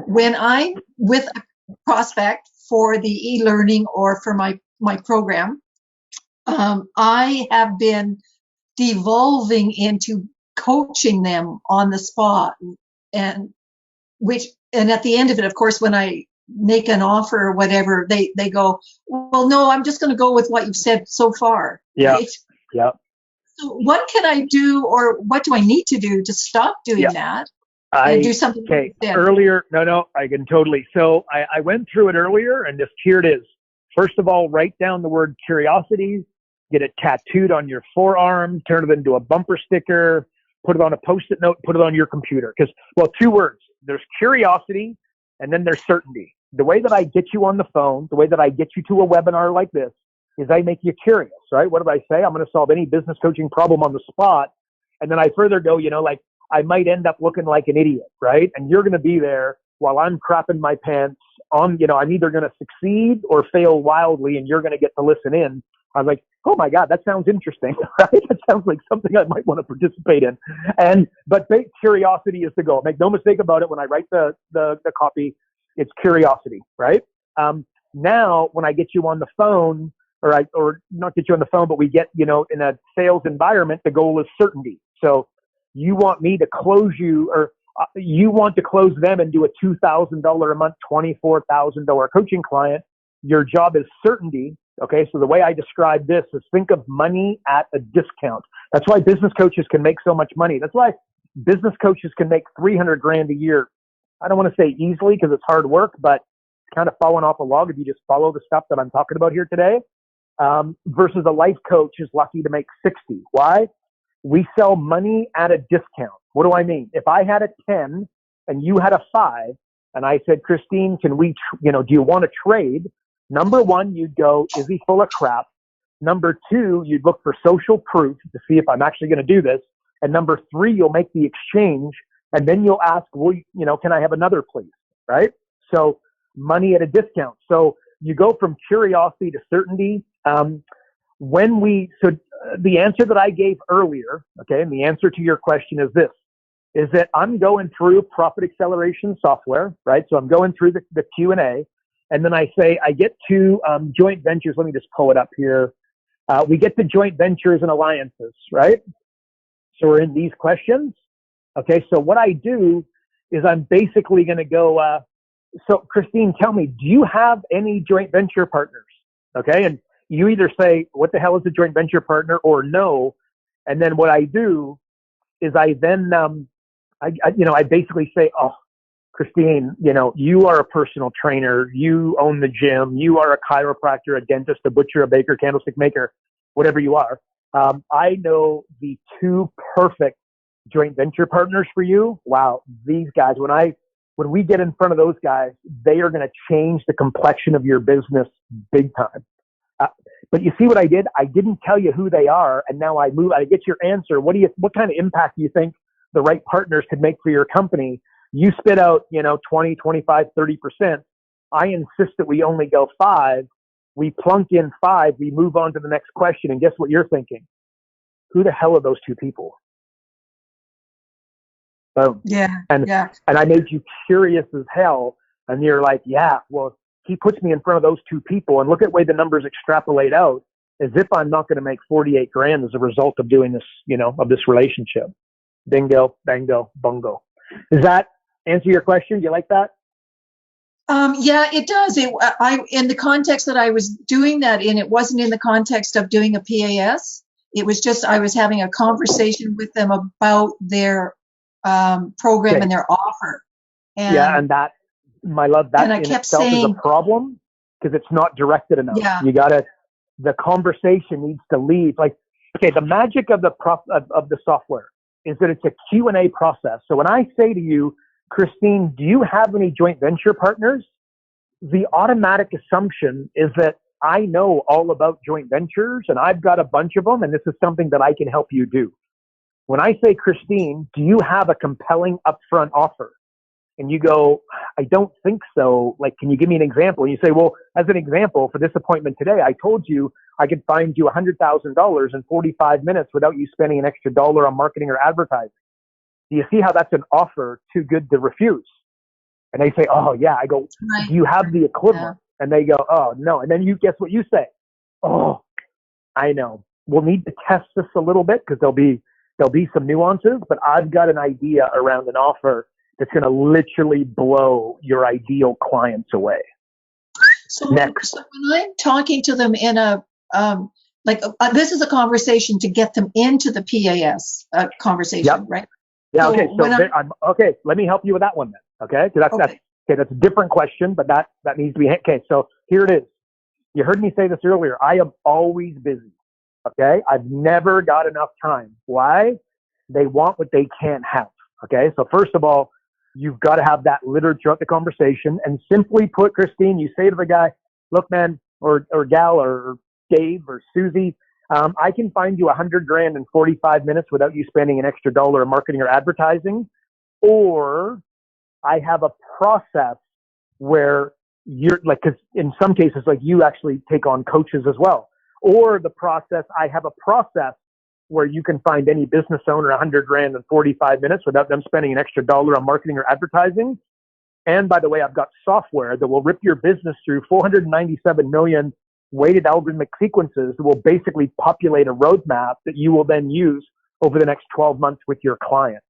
when I'm with a prospect for the e-learning or for my program, I have been devolving into coaching them on the spot. And at the end of it, of course, when I make an offer or whatever, they go, well, no, I'm just going to go with what you've said so far. Yeah. Right? Yeah. So what can I do, or what do I need to do to stop doing that and do something instead? Earlier, no, I can totally. So I went through it earlier, and here it is. First of all, write down the word curiosities, get it tattooed on your forearm, turn it into a bumper sticker, put it on a Post-it note, put it on your computer. Because, two words. There's curiosity, and then there's certainty. The way that I get you on the phone, the way that I get you to a webinar like this, is I make you curious, right? What did I say? I'm going to solve any business coaching problem on the spot. And then I further go, like I might end up looking like an idiot, right? And you're going to be there while I'm crapping my pants on, I'm either going to succeed or fail wildly, and you're going to get to listen in. I was like, oh my God, that sounds interesting, right? That sounds like something I might want to participate in. But curiosity is the goal. Make no mistake about it. When I write the copy, it's curiosity, right? Now, when I get you on the phone, or not get you on the phone, but we get, in a sales environment, the goal is certainty. So you want me to close you, or you want to close them and do a $2,000 a month, $24,000 coaching client. Your job is certainty. Okay. So the way I describe this is think of money at a discount. That's why business coaches can make so much money. That's why business coaches can make $300,000 a year. I don't want to say easily because it's hard work, but kind of falling off a log if you just follow the stuff that I'm talking about here today. Versus a life coach is lucky to make 60. Why? We sell money at a discount. What do I mean? If I had a 10 and you had a 5, and I said, Christine, can we, do you want to trade? Number one, you'd go, is he full of crap? Number two, you'd look for social proof to see if I'm actually going to do this. And number three, you'll make the exchange, and then you'll ask, well, can I have another, please? Right? So money at a discount. So you go from curiosity to certainty. The answer that I gave earlier, okay, and the answer to your question is this, is that I'm going through profit acceleration software, right? So I'm going through the Q&A, and then I say, I get to joint ventures. Let me just pull it up here. We get to joint ventures and alliances, right? So we're in these questions. Okay, so what I do is I'm basically going to go, so Christine, tell me, do you have any joint venture partners? Okay, and you either say, what the hell is a joint venture partner, or no. And then what I do is I then, I basically say, oh, Christine, you are a personal trainer. You own the gym. You are a chiropractor, a dentist, a butcher, a baker, candlestick maker, whatever you are. I know the 2 perfect joint venture partners for you. Wow. These guys, when we get in front of those guys, they are going to change the complexion of your business big time. But you see what I did? I didn't tell you who they are, and now I get your answer. What kind of impact do you think the right partners could make for your company? You spit out, 20, 25, 30%. I insist that we only go 5. We plunk in 5. We move on to the next question. And guess what you're thinking? Who the hell are those 2 people? Boom. Yeah. And Yeah. and I made you curious as hell, and you're like, yeah, well, he puts me in front of those two people, and look at the way the numbers extrapolate out, as if I'm not going to make 48 grand as a result of doing this, of this relationship. Bingo, bango, bungo. Does that answer your question? Do you like that? Yeah, it does. In the context that I was doing that in, it wasn't in the context of doing a PAS. It was just I was having a conversation with them about their program and their offer. And that, my love, that in itself is a problem because it's not directed enough. Yeah. The conversation needs to lead. Like, okay, the magic of the software is that it's a Q&A process. So when I say to you, Christine, do you have any joint venture partners? The automatic assumption is that I know all about joint ventures and I've got a bunch of them and this is something that I can help you do. When I say, Christine, do you have a compelling upfront offer? And you go, I don't think so. Like, can you give me an example? And you say, well, as an example, for this appointment today, I told you I could find you $100,000 in 45 minutes without you spending an extra dollar on marketing or advertising. Do you see how that's an offer too good to refuse? And they say, oh, yeah. I go, do you have the equivalent? Yeah. And they go, oh, no. And then you guess what you say? Oh, I know. We'll need to test this a little bit because there'll be some nuances, but I've got an idea around an offer that's going to literally blow your ideal clients away. So when I'm talking to them in a, this is a conversation to get them into the PAS conversation, right? Yeah. Okay. Okay. Let me help you with that one then. Okay. That's a different question, but that needs to be, okay. So here it is. You heard me say this earlier. I am always busy. Okay. I've never got enough time. Why? They want what they can't have. Okay. So first of all, you've got to have that littered throughout the conversation. And simply put, Christine, you say to the guy, look, man, or gal, or Dave, or Susie, I can find you $100,000 in 45 minutes without you spending an extra dollar on marketing or advertising. Or I have a process where you're like, because in some cases, like you actually take on coaches as well. Or the process, I have a process where you can find any business owner $100,000 in 45 minutes without them spending an extra dollar on marketing or advertising. And by the way, I've got software that will rip your business through 497 million weighted algorithmic sequences that will basically populate a roadmap that you will then use over the next 12 months with your client.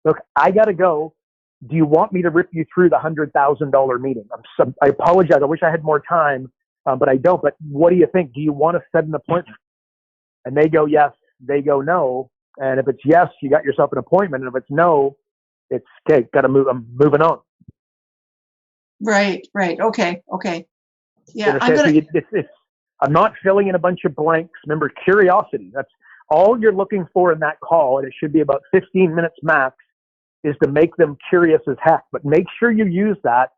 Look, I got to go. Do you want me to rip you through the $100,000 meeting? I apologize. I wish I had more time, but I don't. But what do you think? Do you want to set an appointment? And they go, yes. They go, no. And if it's yes, you got yourself an appointment. And if it's no, it's okay. Got to move. I'm moving on. Right. Okay. Yeah. I'm not filling in a bunch of blanks. Remember, curiosity. That's all you're looking for in that call. And it should be about 15 minutes max, is to make them curious as heck. But make sure you use that.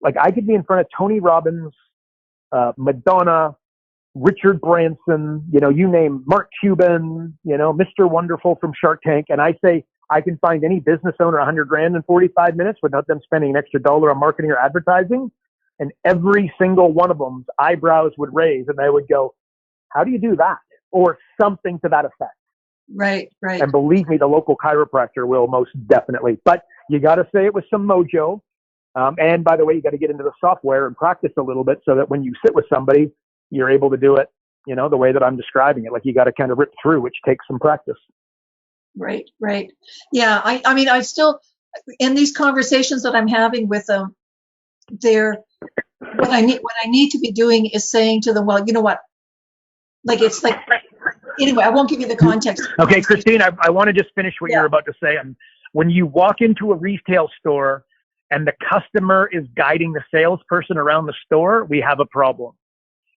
Like, I could be in front of Tony Robbins, Madonna, Richard Branson, you name Mark Cuban, Mr. Wonderful from Shark Tank. And I say, I can find any business owner $100,000 in 45 minutes without them spending an extra dollar on marketing or advertising. And every single one of them's eyebrows would raise and they would go, how do you do that? Or something to that effect. Right. And believe me, the local chiropractor will most definitely. But you got to say it with some mojo. And by the way, you got to get into the software and practice a little bit so that when you sit with somebody, you're able to do it, the way that I'm describing it. Like, you got to kind of rip through, which takes some practice. Right. Yeah. I mean, I still, in these conversations that I'm having with them, what I need to be doing is saying to them, well, you know what? Like, it's like, anyway, I won't give you the context. Okay, Christine, I want to just finish what you're about to say. When you walk into a retail store and the customer is guiding the salesperson around the store, we have a problem.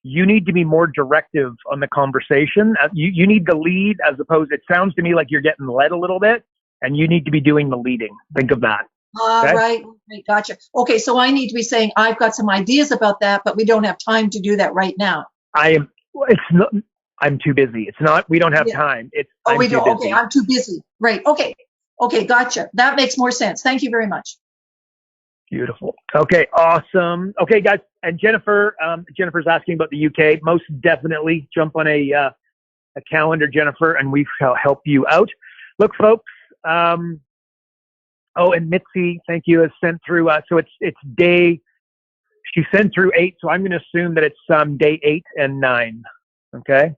You need to be more directive on the conversation. You need to lead, as opposed, it sounds to me like you're getting led a little bit, and you need to be doing the leading. Think of that. Okay? Right. Gotcha. Okay, so I need to be saying, I've got some ideas about that, but we don't have time to do that right now. I'm too busy. It's not, we don't have time. I'm too busy. Okay, I'm too busy. Right. Okay, gotcha. That makes more sense. Thank you very much. Beautiful. Okay, awesome. Okay, guys, and Jennifer's asking about the UK. Most definitely jump on a calendar, Jennifer, and we shall help you out. Look, folks, Oh, and Mitzi, thank you, has sent through. So it's day. She sent through 8, so I'm going to assume that it's day 8 and 9. Okay.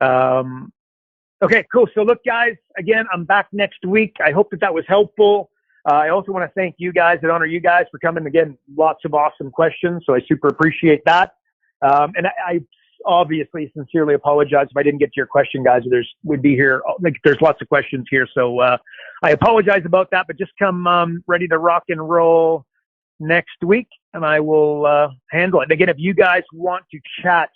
Okay, cool. So look, guys, again, I'm back next week. I hope that was helpful. I also want to thank you guys and honor you guys for coming. Again, lots of awesome questions, so I super appreciate that. And I obviously sincerely apologize if I didn't get to your question, guys. There's lots of questions here, so I apologize about that. But just come ready to rock and roll next week, and I will handle it. And again, if you guys want to chat,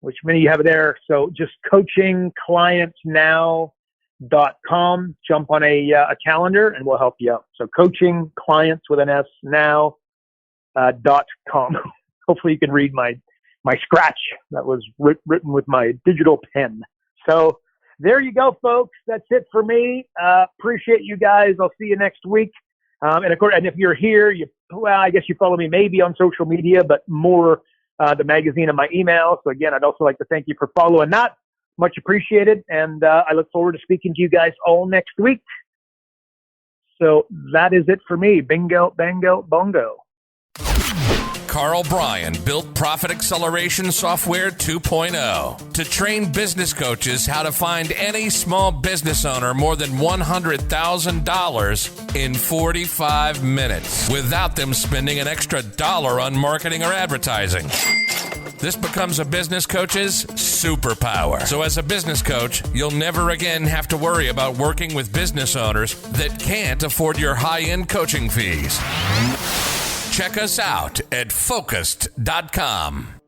which many of you have there, so just coachingclientsnow.com. Jump on a calendar, and we'll help you out. So coachingclients with an S now.com. Hopefully you can read my scratch that was written with my digital pen. So there you go, folks. That's it for me. Appreciate you guys. I'll see you next week. And of course, and if you're here, I guess you follow me maybe on social media, but more the magazine and my email. So again, I'd also like to thank you for following that. Much appreciated. And I look forward to speaking to you guys all next week. So that is it for me. Bingo, bango, bongo. Karl Bryan built Profit Acceleration Software 2.0 to train business coaches how to find any small business owner more than $100,000 in 45 minutes without them spending an extra dollar on marketing or advertising. This becomes a business coach's superpower. So as a business coach, you'll never again have to worry about working with business owners that can't afford your high-end coaching fees. Check us out at Focused.com.